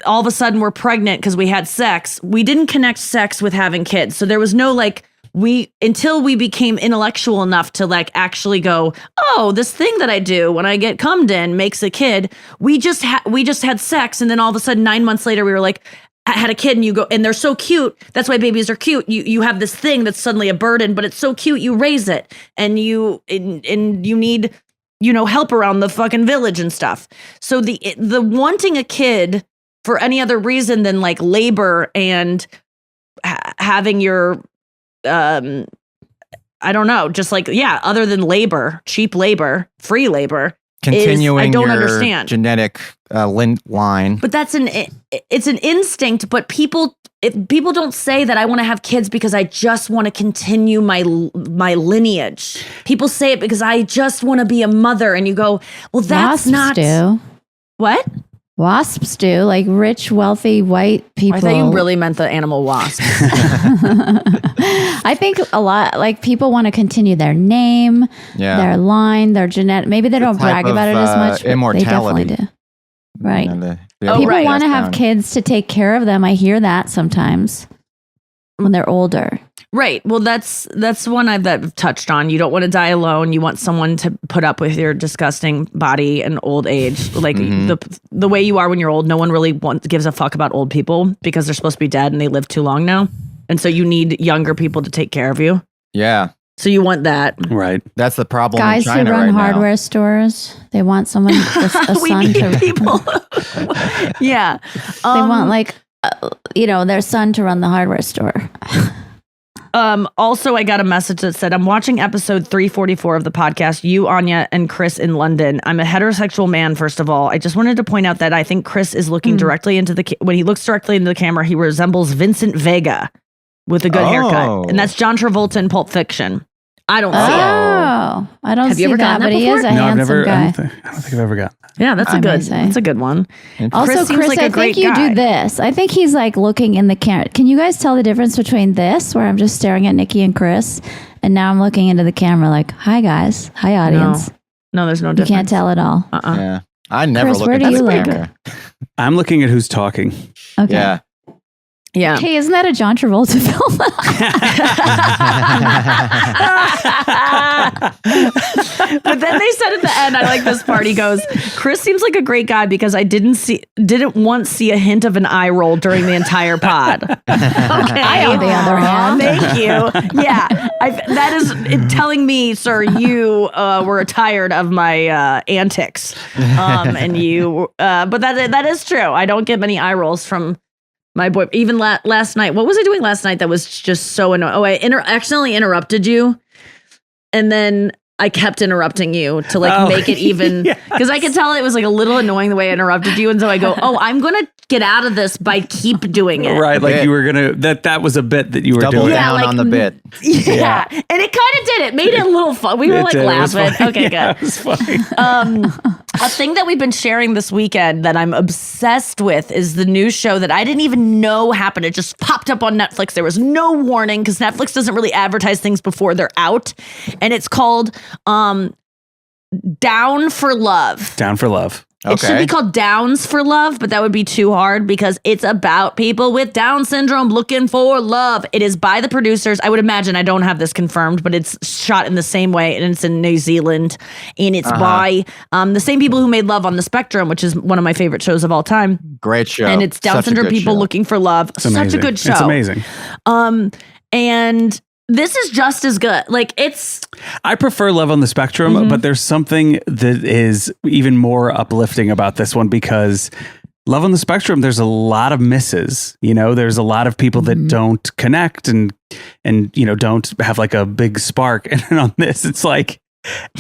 all of a sudden we're pregnant because we had sex. We didn't connect sex with having kids. So there was no like, until we became intellectual enough to like actually go, oh, this thing that I do when I get cummed in makes a kid. We just had sex. And then all of a sudden 9 months later, we were like, I had a kid, and you go, and they're so cute. That's why babies are cute. You have this thing that's suddenly a burden, but it's so cute. You raise it, and you need, help around the fucking village and stuff. So the wanting a kid for any other reason than like labor and having your, I don't know, just like, other than labor, cheap labor, free labor. Continuing I don't your understand. genetic line. But it's an instinct, but people don't say that I want to have kids because I just want to continue my lineage. People say it because I just want to be a mother, and you go, well, that's Wasps not do. What? Wasps do, like rich, wealthy, white people. I thought you really meant the animal wasp. I think a lot, like people want to continue their name, their line, their genetic. Maybe they don't brag about it as much, but immortality. they definitely do. Right. People People want to have kids to take care of them. I hear that sometimes when they're older. Right. Well, that's one I've touched on. You don't want to die alone. You want someone to put up with your disgusting body and old age. Like the way you are when you're old, no one really gives a fuck about old people because they're supposed to be dead and they live too long now. And so you need younger people to take care of you. Yeah. So you want that. Right. That's the problem Guys in China who run right hardware stores, they want someone, a We son need to. people. Yeah. They want like, their son to run the hardware store. Also, I got a message that said, I'm watching episode 344 of the podcast, You, Anya, and Chris in London. I'm a heterosexual man, first of all. I just wanted to point out that I think Chris is looking directly into when he looks directly into the camera, he resembles Vincent Vega with a good haircut. And that's John Travolta in Pulp Fiction. I don't see it. Oh, I don't Have you see ever that, gotten but that he is before? a No, I've handsome never. guy. I don't think I've ever gotten that. Yeah, that's I a might good. say. That's a good one. Also, Chris seems Chris, like a I great think you guy. do this. I think he's like looking in the camera. Can you guys tell the difference between this, where I'm just staring at Nikki and Chris, and now I'm looking into the camera like, hi guys, hi audience. No, there's no You difference. can't tell at all. Yeah. I never Chris, look where at do the you look? camera. I'm looking at who's talking. Okay. Yeah. Yeah. Hey, isn't that a John Travolta film? But then they said at the end, I like this part. He goes, Chris seems like a great guy because I didn't once see a hint of an eye roll during the entire pod. Okay. I, on the other hand. Thank you. Yeah. That is telling me, sir, you were tired of my antics. But that is true. I don't get many eye rolls from my boy. Even last night. What was I doing last night that was just so annoying? Oh, I accidentally interrupted you. And then I kept interrupting you to make it even, because I could tell it was like a little annoying the way I interrupted you. And so I go, I'm going to get out of this by keep doing it. Right, like you were gonna that was a bit that you were Double doing. down on the bit. Yeah. And it kind of did. It made it a little fun. We were like laughing. Okay, Yeah, good. it was funny. A thing that we've been sharing this weekend that I'm obsessed with is the new show that I didn't even know happened. It just popped up on Netflix. There was no warning because Netflix doesn't really advertise things before they're out. And it's called Down for Love. Down for Love. It should be called Downs for Love, but that would be too hard because it's about people with Down syndrome looking for love. It is by the producers. I would imagine, I don't have this confirmed, but it's shot in the same way, and it's in New Zealand, and it's by the same people who made Love on the Spectrum, which is one of my favorite shows of all time. Great show. And it's Down Such a syndrome good people show. looking for love. It's Such amazing. a good show. It's amazing. And this is just as good. Like, it's... I prefer Love on the Spectrum, but there's something that is even more uplifting about this one because Love on the Spectrum, there's a lot of misses. You know, there's a lot of people that don't connect and don't have like a big spark. And then on this, it's like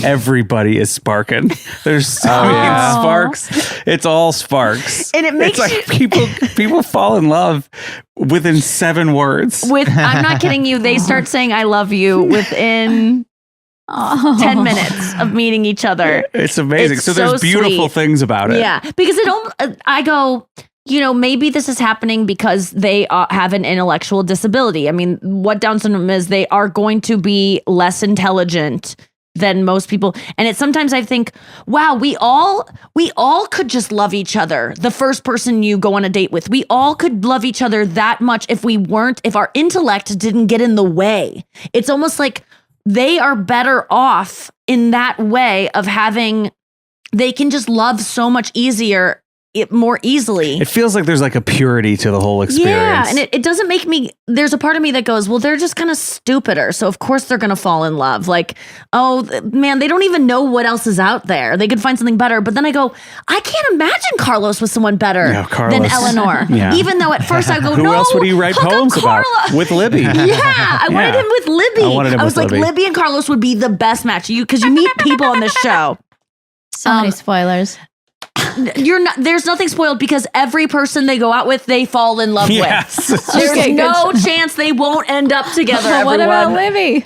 everybody is sparking. There's so many sparks. It's all sparks. And it makes it's like people fall in love within 7 words. I'm not kidding you. They start saying I love you within 10 minutes of meeting each other. It's amazing. It's so there's so beautiful sweet. things about it. Yeah, because I go, maybe this is happening because they have an intellectual disability. I mean, what Down syndrome is, they are going to be less intelligent than most people. And it's sometimes I think, wow, we all could just love each other. The first person you go on a date with, we all could love each other that much if our intellect didn't get in the way. It's almost like they are better off in that way of they can just love so much easier, more easily. It feels like there's like a purity to the whole experience. Yeah, and it doesn't make me, there's a part of me that goes, well, they're just kind of stupider. So of course they're going to fall in love. Like, oh man, they don't even know what else is out there. They could find something better. But then I go, I can't imagine Carlos with someone better than Eleanor. Yeah. Even though at first I go, Who else would he write hook up poems about? Carla. With Libby. Yeah, I wanted him with Libby. I wanted him was with like, Libby. Libby and Carlos would be the best match. Because you meet people on this show. So many spoilers. There's nothing spoiled because every person they go out with, they fall in love Yes. with. There's Okay, no chance they won't end up together. What about everyone. Libby?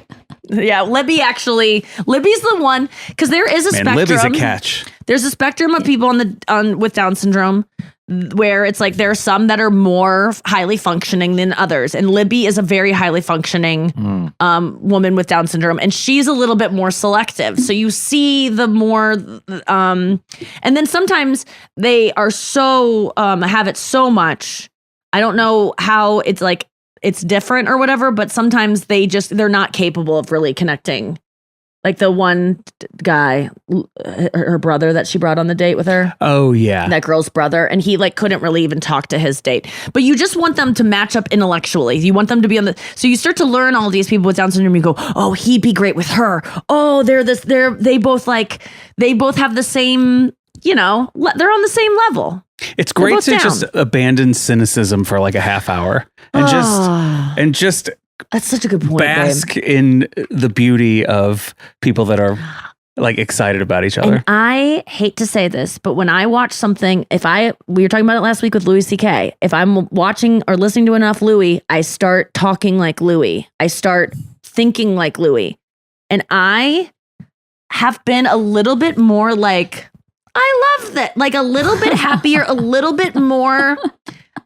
Yeah, Libby's the one, because there is a spectrum. Libby's a catch. There's a spectrum of people with Down syndrome where it's like there are some that are more highly functioning than others, and Libby is a very highly functioning woman with Down syndrome, and she's a little bit more selective. So you see the more, and then sometimes they are so have it so much. I don't know how it's like it's different or whatever, but sometimes they're not capable of really connecting. Like the one guy, her brother that she brought on the date with her. Oh yeah. That girl's brother. And he couldn't really even talk to his date. But you just want them to match up intellectually. You want them to be so you start to learn all these people with Down syndrome. You go, oh, he'd be great with her. Oh, they both have the same, they're on the same level. It's great to down. just abandon cynicism for like a half hour and just That's such a good point, bask babe. in the beauty of people that are like excited about each other. And I hate to say this, but when I watch something, we were talking about it last week with Louis C.K. If I'm watching or listening to enough Louis, I start talking like Louis. I start thinking like Louis. And I have been a little bit more like, I love that. Like a little bit happier, a little bit more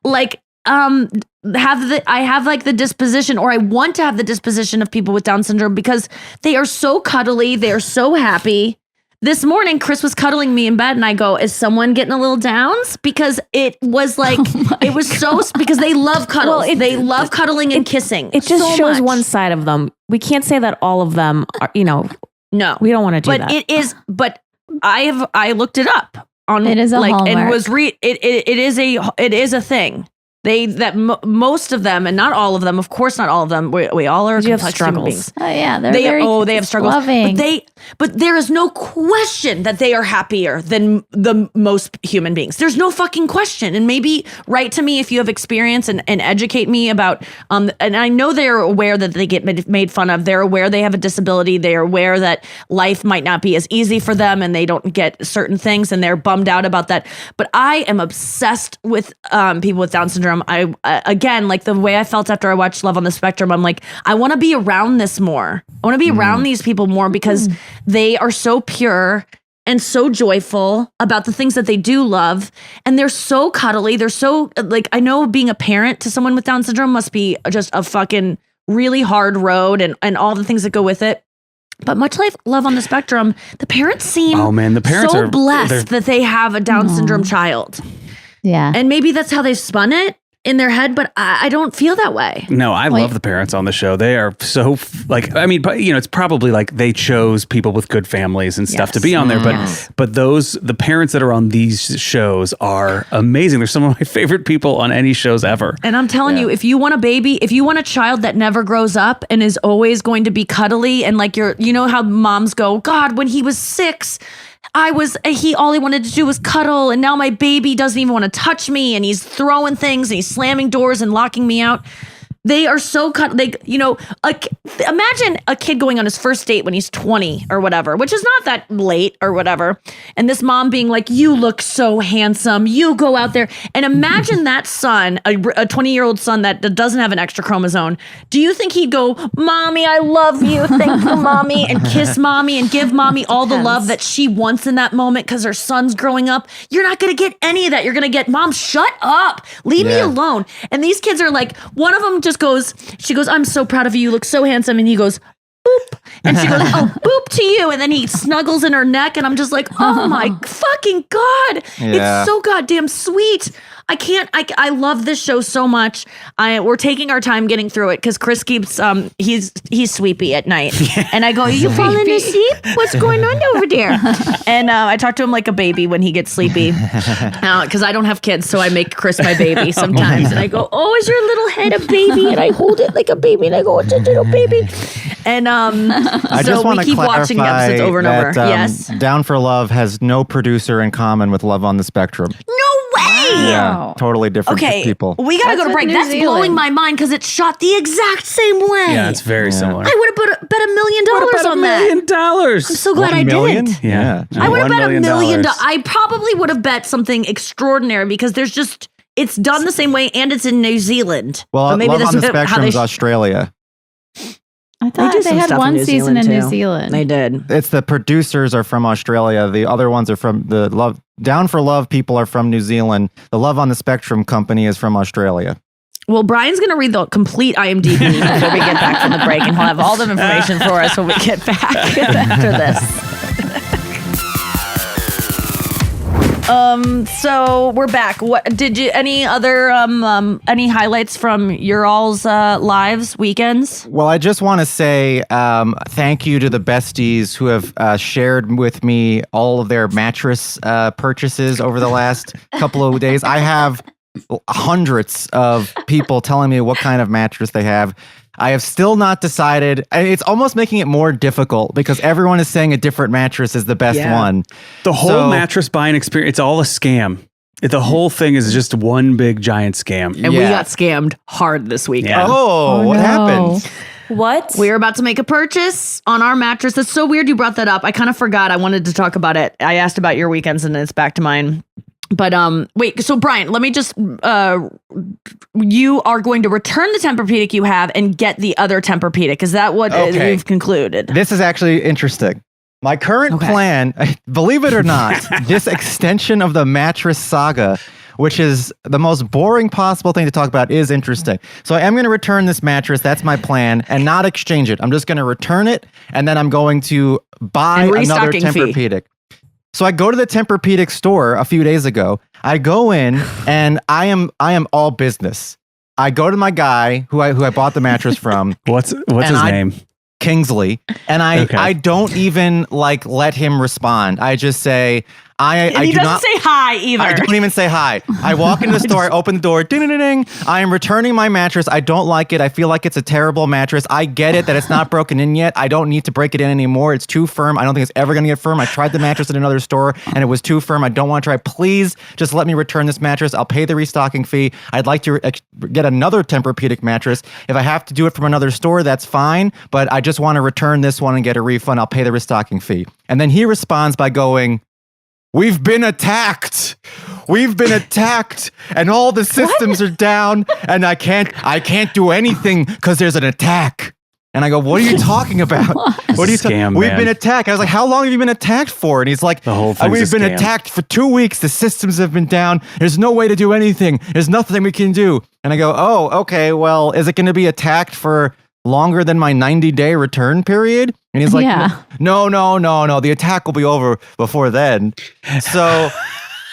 like, I have like the disposition, or I want to have the disposition of people with Down syndrome because they are so cuddly. They are so happy. This morning, Chris was cuddling me in bed and I go, is someone getting a little downs? Because it was like, it was so, because they love cuddles. They love cuddling and kissing. It just so shows much. one side of them. We can't say that all of them are, No, we don't want to do but that. it is, but I looked it up on It is a and hallmark. was it is a thing. Most of them, and not all of them, of course not all of them, we all are You have complex human struggles. beings. Oh yeah, They have struggles. Loving. But there is no question that they are happier than the most human beings. There's no fucking question. And maybe write to me if you have experience and educate me about and I know they're aware that they get made fun of. They're aware they have a disability. They're aware that life might not be as easy for them and they don't get certain things and they're bummed out about that. But I am obsessed with people with Down syndrome. I again, like the way I felt after I watched Love on the Spectrum, I'm like, I want to be around this more. I want to be around these people more because they are so pure and so joyful about the things that they do love. And they're so cuddly. They're so like, I know being a parent to someone with Down syndrome must be just a fucking really hard road and all the things that go with it. But much like Love on the Spectrum, the parents seem the parents so are blessed that they have a Down syndrome child. Yeah. And maybe that's how they spun it in their head, but I don't feel that way. No, I love the parents on the show. They are so like, I mean, it's probably like they chose people with good families and stuff to be on there. But the parents that are on these shows are amazing. They're some of my favorite people on any shows ever. And I'm telling you, if you want a baby, if you want a child that never grows up and is always going to be cuddly and like you know how moms go, God, when he was 6, all he wanted to do was cuddle, and now my baby doesn't even want to touch me, and he's throwing things and he's slamming doors and locking me out. They are so imagine a kid going on his first date when he's 20 or whatever, which is not that late or whatever. And this mom being like, you look so handsome. You go out there. And imagine that son, a 20-year-old son that doesn't have an extra chromosome. Do you think he'd go, Mommy, I love you. Thank you, Mommy. And kiss Mommy and give Mommy all the love that she wants in that moment because her son's growing up? You're not going to get any of that. You're going to get, Mom, shut up. Leave me alone. And these kids are like, one of them just she goes, I'm so proud of you. You look so handsome. And he goes, boop. And she goes, oh, boop to you. And then he snuggles in her neck. And I'm just like, oh my fucking God. Yeah. It's so goddamn sweet. I love this show so much. We're taking our time getting through it because Chris keeps, he's sleepy at night. And I go, are you falling asleep? What's going on over there? And I talk to him like a baby when he gets sleepy because I don't have kids. So I make Chris my baby sometimes. And I go, oh, is your little head a baby? And I hold it like a baby. And I go, it's a little baby. And I so just want we to keep watching clarify episodes over and that, over. Yes. Down for Love has no producer in common with Love on the Spectrum. No way. Yeah, totally different Okay, people. we gotta go to with break. New That's Zealand. blowing my mind because it's shot the exact same way. Yeah, it's very similar. I would have bet $1 million on that. $1 million. I'm so glad I didn't. Yeah. I would have bet $1 million. $1 I probably would have bet something extraordinary because there's just it's done the same way and it's in New Zealand. Well, But Love on the how Spectrum they is Australia. I thought do they some had stuff in one New season Zealand, in New too. Zealand. They did. It's the producers are from Australia. The other ones are from the Love. Down for Love people are from New Zealand. The Love on the Spectrum company is from Australia. Well, Brian's going to read the complete IMDb before we get back from the break, and he'll have all the information for us when we get back after this. So we're back. What did you? Any other any highlights from your all's lives, weekends? Well, I just want to say thank you to the besties who have shared with me all of their mattress purchases over the last couple of days. I have hundreds of people telling me what kind of mattress they have. I have still not decided. It's almost making it more difficult because everyone is saying a different mattress is the best one. The whole mattress buying experience, it's all a scam. The whole thing is just one big giant scam. And we got scammed hard this week. Yeah. Oh, what happened? What? We were about to make a purchase on our mattress. That's so weird you brought that up. I kind of forgot. I wanted to talk about it. I asked about your weekends and it's back to mine. But wait, so Brian, let me just you are going to return the Tempur-Pedic you have and get the other Tempur-Pedic. Is that what you've concluded? This is actually interesting. My current plan, believe it or not, this extension of the mattress saga, which is the most boring possible thing to talk about, is interesting. So I am going to return this mattress. That's my plan, and not exchange it. I'm just going to return it, and then I'm going to buy another Tempur-Pedic. So I go to the Tempur-Pedic store a few days ago. I go in, and I am all business. I go to my guy who I bought the mattress from. What's his name? Kingsley. And I don't even let him respond. I just say, he doesn't say hi either. I don't even say hi. I walk into the store, I open the door, ding, ding, ding, ding. I am returning my mattress. I don't like it. I feel like it's a terrible mattress. I get it that it's not broken in yet. I don't need to break it in anymore. It's too firm. I don't think it's ever going to get firm. I tried the mattress at another store and it was too firm. I don't want to try. Please just let me return this mattress. I'll pay the restocking fee. I'd like to get another Tempur-Pedic mattress. If I have to do it from another store, that's fine. But I just want to return this one and get a refund. I'll pay the restocking fee. And then he responds by going, "We've been attacked. We've been attacked, and all the systems are down, and I can't do anything because there's an attack." And I go, "What are you talking about? What are you talking? We've been attacked." I was like, "How long have you been attacked for?" And he's like, "The whole thing's we've been scam. attacked for 2 weeks. The systems have been down. There's no way to do anything. There's nothing we can do." And I go, "Oh, okay. Well, is it going to be attacked for longer than my 90-day return period?" And he's like, no, the attack will be over before then. So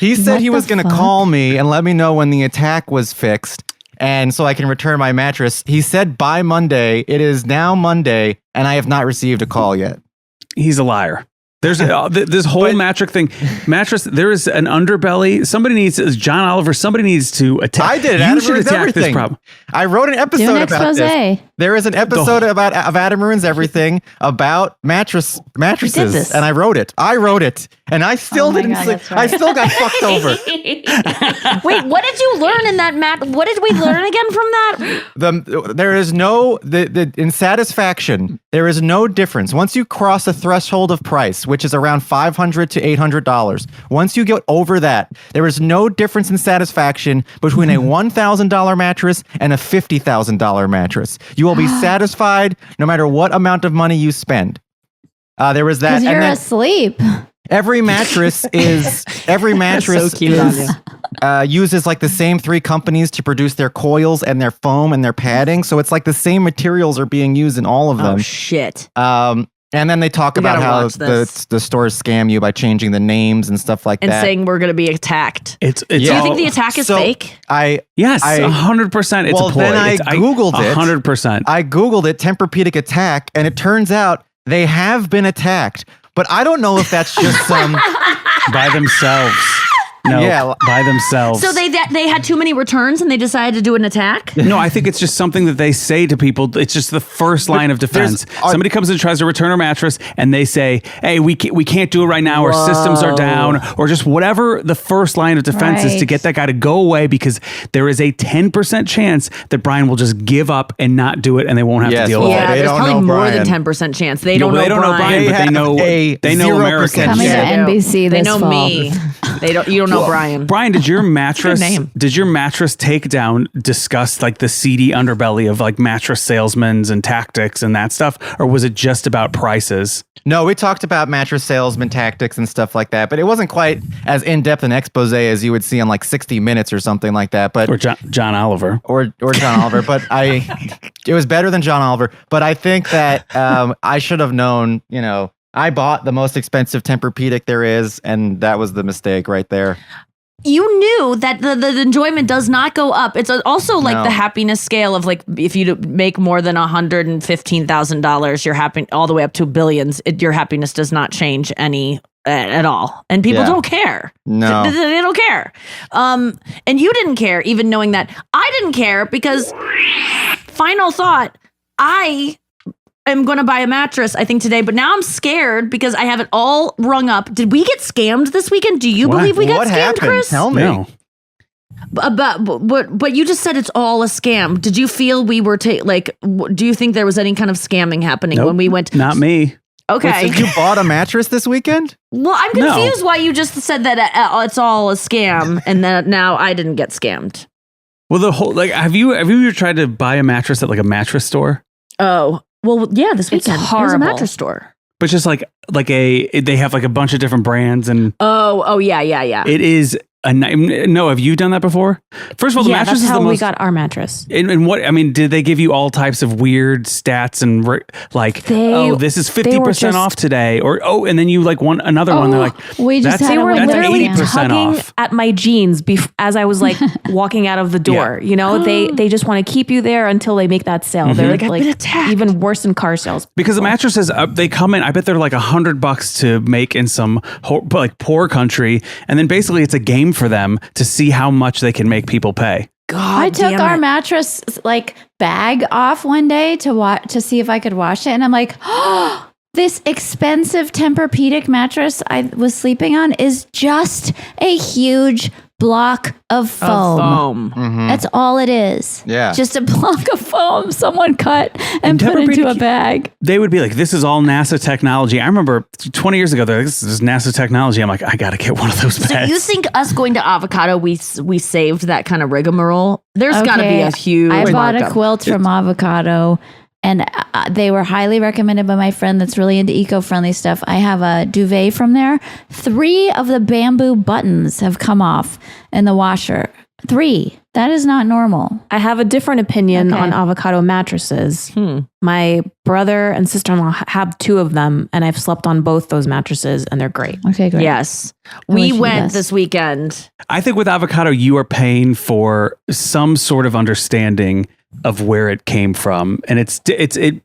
he said he was going to call me and let me know when the attack was fixed, and so I can return my mattress. He said by Monday. It is now Monday, and I have not received a call yet. He's a liar. There's this whole mattress thing. There is an underbelly. Somebody needs John Oliver. Somebody needs to attack. I did. You should attack this problem. I wrote an episode about this. There is an episode of Adam Ruins Everything about mattresses, and I wrote it. And I still didn't. I still got fucked over. Wait, what did you learn in that, What did we learn again from that? There is no in satisfaction. There is no difference once you cross a threshold of price, which is around $500 to $800. Once you get over that, there is no difference in satisfaction between a $1,000 mattress and a $50,000 mattress. You will be satisfied no matter what amount of money you spend. There was that. Because you're asleep. Every mattress is uses like the same 3 companies to produce their coils and their foam and their padding. So it's like the same materials are being used in all of them. Oh shit. And then they talk about how the stores scam you by changing the names and stuff like that. And saying we're going to be attacked. Do you think the attack is fake? Yes, 100%. It's a ploy. Then I Googled it. 100%. I Googled it, Tempur-Pedic attack, and it turns out they have been attacked. But I don't know if that's just some... by themselves. No, by themselves. So they had too many returns and they decided to do an attack? No, I think it's just something that they say to people. It's just the first line of defense. Somebody comes and tries to return a mattress and they say, "Hey, we can't do it right now. Our systems are down," or just whatever the first line of defense is to get that guy to go away, because there is a 10% chance that Brian will just give up and not do it and they won't have to deal with it. Yeah, there's probably more than 10% chance. They don't know Brian, but they know Americans. Coming to NBC They this know fall. me. You don't know Brian. Brian, did your mattress takedown discuss like the seedy underbelly of like mattress salesmen and tactics and that stuff, or was it just about prices? No, we talked about mattress salesman tactics and stuff like that, but it wasn't quite as in-depth an expose as you would see on like 60 Minutes or something like that. But or John Oliver or John Oliver. But it was better than John Oliver. But I think that I should have known. I bought the most expensive Tempur-Pedic there is, and that was the mistake right there. You knew that the enjoyment does not go up. It's also like the happiness scale of like, if you make more than $115,000, you're happy all the way up to billions. Your happiness does not change any at all. And people don't care. No. They don't care. And you didn't care, even knowing that. I didn't care because, final thought, I am going to buy a mattress, I think, today, but now I'm scared because I have it all rung up. Did we get scammed this weekend? Do you believe we got scammed, happened? Chris? Tell me. No. But you just said it's all a scam. Did you feel we were do you think there was any kind of scamming happening when we went? Not me. Okay. Wait, so you bought a mattress this weekend? Well, I'm confused why you just said that it's all a scam and that now I didn't get scammed. Well, the whole have you ever tried to buy a mattress at like a mattress store? Oh, well, yeah, this weekend. It was a horrible. mattress store. But just they have like a bunch of different brands and Oh, yeah. it is no, have you done that before? First of all, the mattress that's is how the we most. got our mattress. And what I mean, did they give you all types of weird stats and this is 50% off today, or and then you like want another one? They're like, we just that's- had They a were window literally 80% scam. tugging off. at my jeans as I was like walking out of the door. Yeah. You know, they just want to keep you there until they make that sale. They're I've been attacked. even worse than car sales. because the mattresses they come in. I bet they're like $100 to make in some poor country, and then basically it's a game for them to see how much they can make people pay. God, I took damn our it. mattress like bag off one day to see if I could wash it, and I'm like, oh, this expensive Tempur-Pedic mattress I was sleeping on is just a huge block of foam. That's all it is. Yeah. Just a block of foam someone cut and put into a Tempur-Pedic- bag. They would be like, "This is all NASA technology." I remember 20 years ago, they're like, "This is NASA technology." I'm like, "I got to get one of those beds." So you think us going to Avocado, we saved that kind of rigmarole? There's got to be a huge I bought a markup. quilt from Avocado, and they were highly recommended by my friend that's really into eco-friendly stuff. I have a duvet from there. 3 of the bamboo buttons have come off in the washer. 3. That is not normal. I have a different opinion Okay. on avocado mattresses. My brother and sister-in-law have 2 of them, and I've slept on both those mattresses, and they're great. Okay, great. Yes. wish We you the went best. this weekend. I think with avocado, you are paying for some sort of understanding of where it came from, and it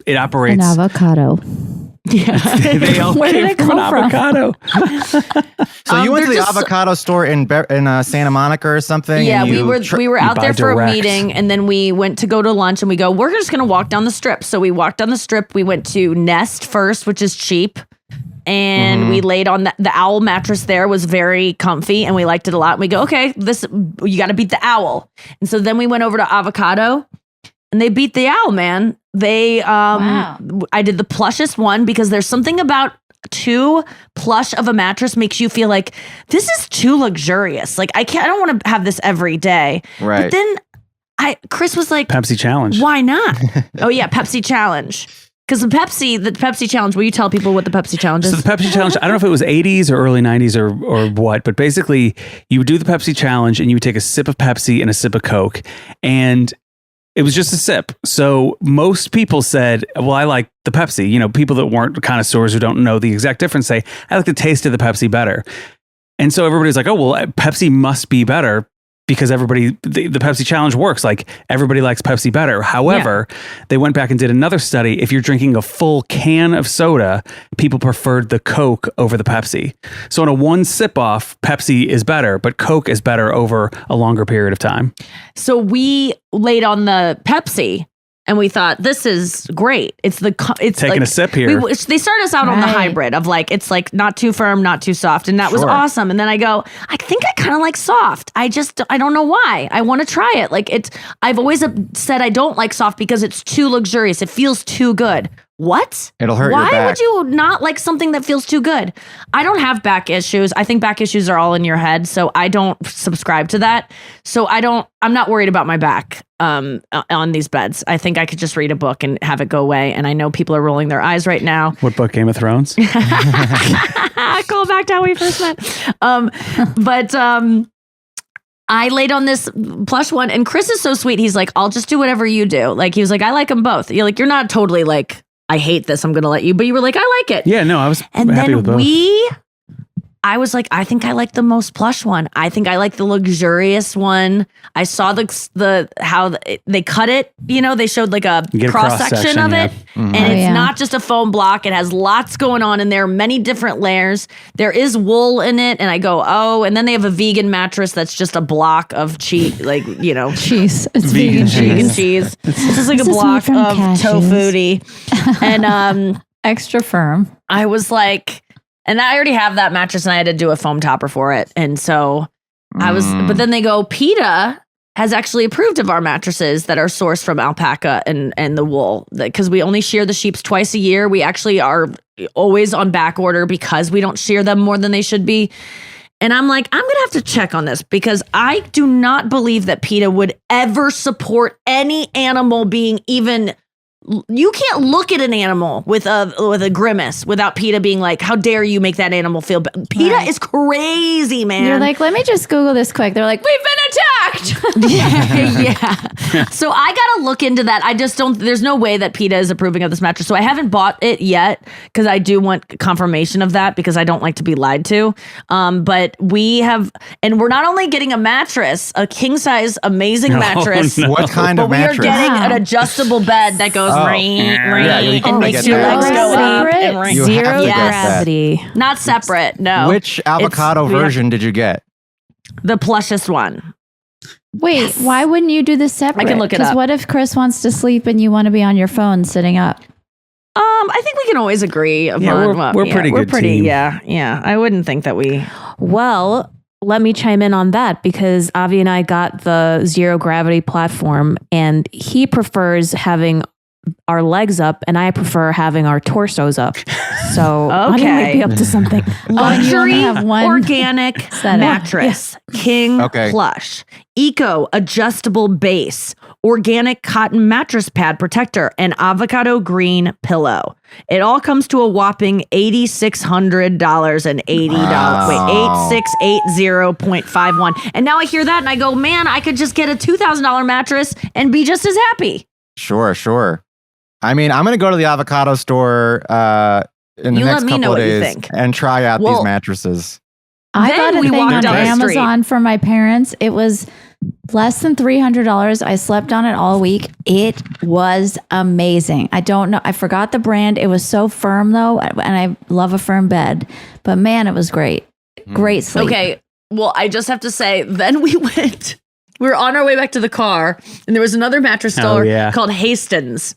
An operates. avocado. They all Where did came it from an come from? avocado. So you went to they're the just- avocado store in Santa Monica or something? Yeah, and we you were out buy there for direct. a meeting, and then we went to go to lunch, and we go, we're just going to walk down the strip. So we walked down the strip. We went to Nest first, which is cheap. And we laid on the owl mattress there was very comfy, and we liked it a lot. And we go, okay, you got to beat the owl. And so then we went over to Avocado, and they beat the owl, man. They Wow. I did the plushest one because there's something about too plush of a mattress makes you feel like this is too luxurious. Like I don't want to have this every day. Right. But then Chris was like, Pepsi challenge. why not? Oh yeah, Pepsi challenge. Because the Pepsi challenge, will you tell people what the Pepsi challenge is? So the Pepsi challenge, I don't know if it was 80s or early 90s or what, but basically you would do the Pepsi challenge and you would take a sip of Pepsi and a sip of Coke, and it was just a sip. So most people said, well, I like the Pepsi. You know, people that weren't connoisseurs who don't know the exact difference say, I like the taste of the Pepsi better. And so everybody's like, oh, well, Pepsi must be better because the Pepsi challenge works. Like everybody likes Pepsi better. However, they went back and did another study. If you're drinking a full can of soda, people preferred the Coke over the Pepsi. So on a one sip off, Pepsi is better, but Coke is better over a longer period of time. So we laid on the Pepsi, and we thought this is great. It's Taking like, a sip here. They started us out on the Right. hybrid of like it's like not too firm, not too soft, and that was Sure. awesome. And then I go, I think I kind of like soft. I don't know why. I want to try it. Like I've always said I don't like soft because it's too luxurious. It feels too good. What? It'll hurt your Why back. would you not like something that feels too good? I don't have back issues. I think back issues are all in your head, so I don't subscribe to that. So I'm not worried about my back on these beds. I think I could just read a book and have it go away. And I know people are rolling their eyes right now. What book? Game of Thrones? Call back to how we first met. But I laid on this plush one, and Chris is so sweet. He's like, I'll just do whatever you do. Like he was like, I like them both. You're like, you're not totally like, I hate this, I'm gonna let you, but you were like, I like it. Yeah, no, I was And happy with then both. I was like, I think I like the most plush one. I think I like the luxurious one. I saw how they cut it. You know, they showed like a You get a cross section cross-section, of yeah. it, and Oh, it's yeah. not just a foam block. It has lots going on in there, many different layers. There is wool in it, and I go, oh, and then they have a vegan mattress that's just a block of cheese, like Cheese. It's Vegan vegan cheese. vegan cheese. cheese. It's just like This a is made block from of cashews. tofu. And Extra firm. I was like, and I already have that mattress, and I had to do a foam topper for it. And so I was, but then they go, PETA has actually approved of our mattresses that are sourced from alpaca and the wool, because we only shear the sheeps twice a year. We actually are always on back order because we don't shear them more than they should be. And I'm like, I'm going to have to check on this, because I do not believe that PETA would ever support any animal being even. You can't look at an animal with a grimace without PETA being like, how dare you make that animal feel bad. PETA is crazy, man. You're like, let me just Google this quick. They're like, we've been attacked. yeah. So I got to look into that. I just don't, there's no way that PETA is approving of this mattress. So I haven't bought it yet, because I do want confirmation of that, because I don't like to be lied to. But we have, and we're not only getting a mattress, a king size, amazing mattress. No. What kind But of we mattress? are getting an adjustable bed that goes ring, Yeah, you can and make makes it your that legs way. go up. Separate? And ring. You Zero have to get that. gravity. Not separate, no. Which avocado we have- version did you get? The plushest one. Wait, why wouldn't you do this separate? I can look it Because up. what if Chris wants to sleep and you want to be on your phone sitting up? I think we can always agree. Yeah, upon- we're pretty We're good pretty, team. yeah. I wouldn't think that we. Well, let me chime in on that, because Avi and I got the zero gravity platform, and he prefers having our legs up, and I prefer having our torsos up. So I might be up to something. you Luxury only have one organic setup. mattress, king Okay. plush, eco adjustable base, organic cotton mattress pad protector, and avocado green pillow. It all comes to a whopping $8,600 and $80. Wow. Wait, 8680.51. And now I hear that and I go, man, I could just get a $2,000 mattress and be just as happy. Sure. I mean, I'm going to go to the avocado store in the You next let me couple know of what you days think. and try out Well, these mattresses. I Then got a we thing walked on down the street. Amazon for my parents. It was less than $300. I slept on it all week. It was amazing. I don't know. I forgot the brand. It was so firm though, and I love a firm bed. But man, it was great. Great sleep. Okay. Well, I just have to say, then we were on our way back to the car, and there was another mattress store yeah. called Hastings.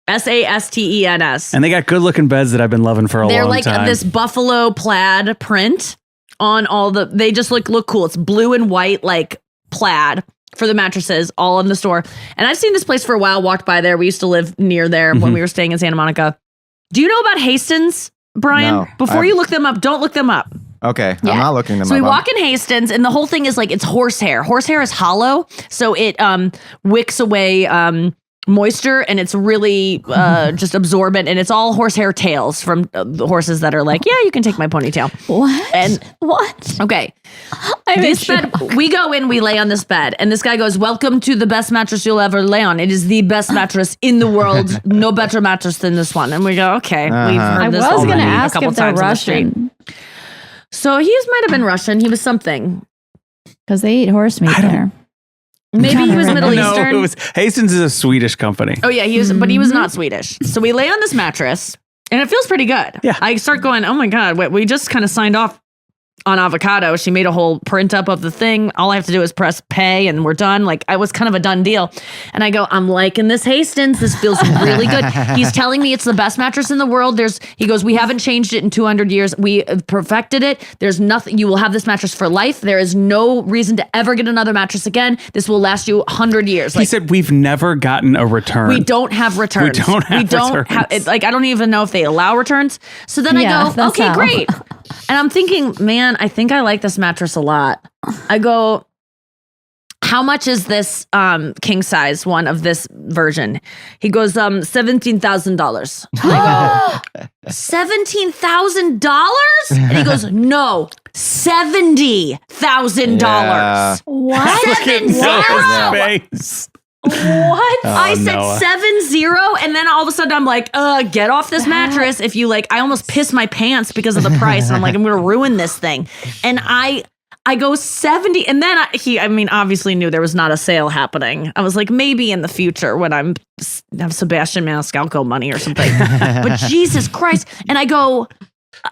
Sastens. And they got good looking beds that I've been loving for a They're long like time. this buffalo plaid print on all they just look cool. It's blue and white, like plaid for the mattresses, all in the store. And I've seen this place for a while, walked by there. We used to live near there when we were staying in Santa Monica. Do you know about Hastings, Brian? No, Before you look them up, don't look them up. Okay, Yeah. I'm not looking them So up. we walk in Hastings, and the whole thing is like it's horsehair. Horsehair is hollow, so it wicks away moisture, and it's really just absorbent, and it's all horsehair tails from the horses that are like, yeah, you can take my ponytail. What? And what? okay, I'm this bed, we go in, we lay on this bed, and this guy goes, welcome to the best mattress you'll ever lay on. It is the best mattress in the world. No better mattress than this one. And we go, okay, we've Uh-huh. heard I this was going already to a ask couple if they're times on the street. Russian So he might have been Russian. He was something. because they eat horse meat there. Maybe he was Middle no, Eastern. it was Hastings is a Swedish company. Oh yeah, he was, but he was not Swedish. So we lay on this mattress, and it feels pretty good. Yeah. I start going, oh my god, we just kind of signed off on avocado. She made a whole print up of the thing. All I have to do is press pay, and we're done. Like I was kind of a done deal. And I go, I'm liking this Hastings. This feels really good. He's telling me it's the best mattress in the world. He goes, we haven't changed it in 200 years. We perfected it. There's nothing. You will have this mattress for life. There is no reason to ever get another mattress again. This will last you 100 years. He said we've never gotten a return. We don't have returns. We don't have returns. Like, I don't even know if they allow returns. So then Yeah, I go, that's okay, how. great. And I'm thinking, man, I think I like this mattress a lot. I go, how much is this king size one of this version? He goes, $17,000. I go, $17,000? And he goes, no, $70,000. Yeah. What? Look at Noah's face. What? I said Noah. 70, and then all of a sudden I'm like, get off this mattress. If you like, I almost pissed my pants because of the price. And I'm like, I'm gonna ruin this thing. And I go 70, and then I mean, obviously knew there was not a sale happening. I was like, maybe in the future when have Sebastian Maniscalco money or something. But Jesus Christ. And I go,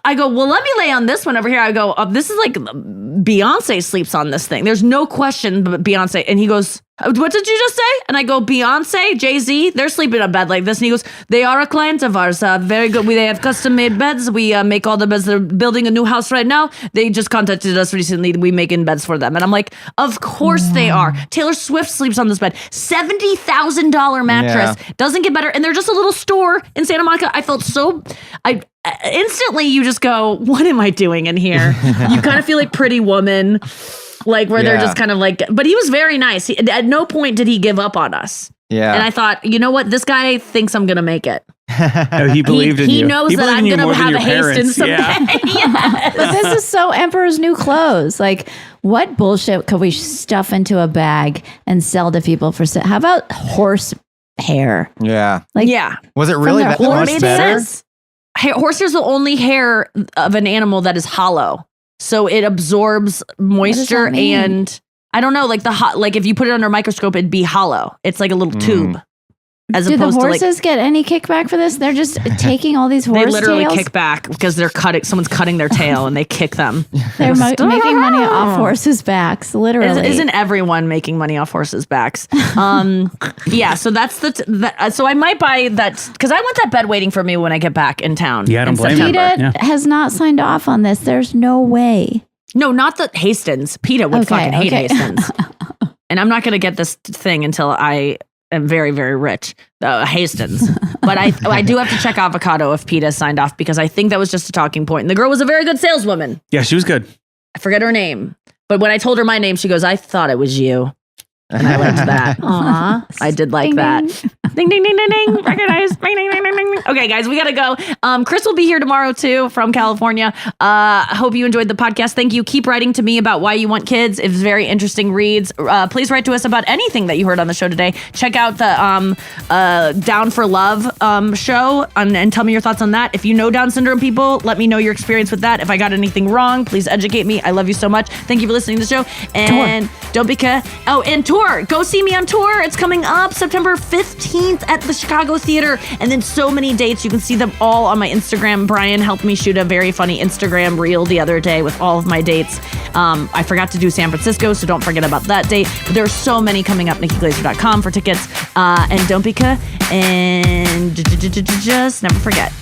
well, let me lay on this one over here. I go, this is like Beyonce sleeps on this thing. There's no question but Beyonce. And he goes, What did you just say? And I go, Beyonce, Jay-Z, they're sleeping in a bed like this. And he goes, they are a client of ours. Very good. They have custom made beds. We make all the beds. They're building a new house right now. They just contacted us recently. We making beds for them. And I'm like, of course they are. Taylor Swift sleeps on this bed. $70,000 mattress. Doesn't get better. And they're just a little store in Santa Monica. I felt instantly you just go, what am I doing in here? You kind of feel like Pretty Woman. Like where they're just kind of like, but he was very nice. At no point did he give up on us. Yeah. And I thought, you know what? This guy thinks I'm going to make it. He believed in you. He knows that I'm going to have a Hastings someday. Yes. But this is so Emperor's New Clothes. Like, what bullshit could we stuff into a bag and sell to people for? How about horse hair? Yeah. Like, was it really that much better? Horse is the only hair of an animal that is hollow. So it absorbs moisture and I don't know, like like if you put it under a microscope, it'd be hollow. It's like a little tube. As do the opposed horses get any kickback for this? They're just taking all these horse They literally tails? kick back because someone's cutting their tail and they kick them. They're making money off horses' backs, literally. Isn't everyone making money off horses' backs? So that's so I might buy that because I want that bed waiting for me when I get back in town. Yeah, I don't blame you. PETA has not signed off on this. There's no way. No, not the Hastings. PETA would fucking hate Hastings. And I'm not going to get this thing until I am very, very rich. Hastings. But I do have to check Avocado if PETA signed off because I think that was just a talking point. And the girl was a very good saleswoman. Yeah, she was good. I forget her name. But when I told her my name, she goes, I thought it was you. And I liked that. Aw. I did like Ding, that. ding. Ding, ding, ding, ding, ding. Recognize. Ding, ding, ding, ding, ding. Okay, guys, we got to go. Chris will be here tomorrow, too, from California. Hope you enjoyed the podcast. Thank you. Keep writing to me about why you want kids. It's very interesting reads. Please write to us about anything that you heard on the show today. Check out the Down for Love show and tell me your thoughts on that. If you know Down syndrome people, let me know your experience with that. If I got anything wrong, please educate me. I love you so much. Thank you for listening to the show. And don't be and tour. Go see me on tour. It's coming up September 15th at the Chicago Theater. And then so many dates. You can see them all on my Instagram. Brian helped me shoot a very funny Instagram reel the other day with all of my dates. I forgot to do San Francisco, so don't forget about that date. But there are so many coming up. NikkiGlaser.com for tickets. And don't be and just never forget.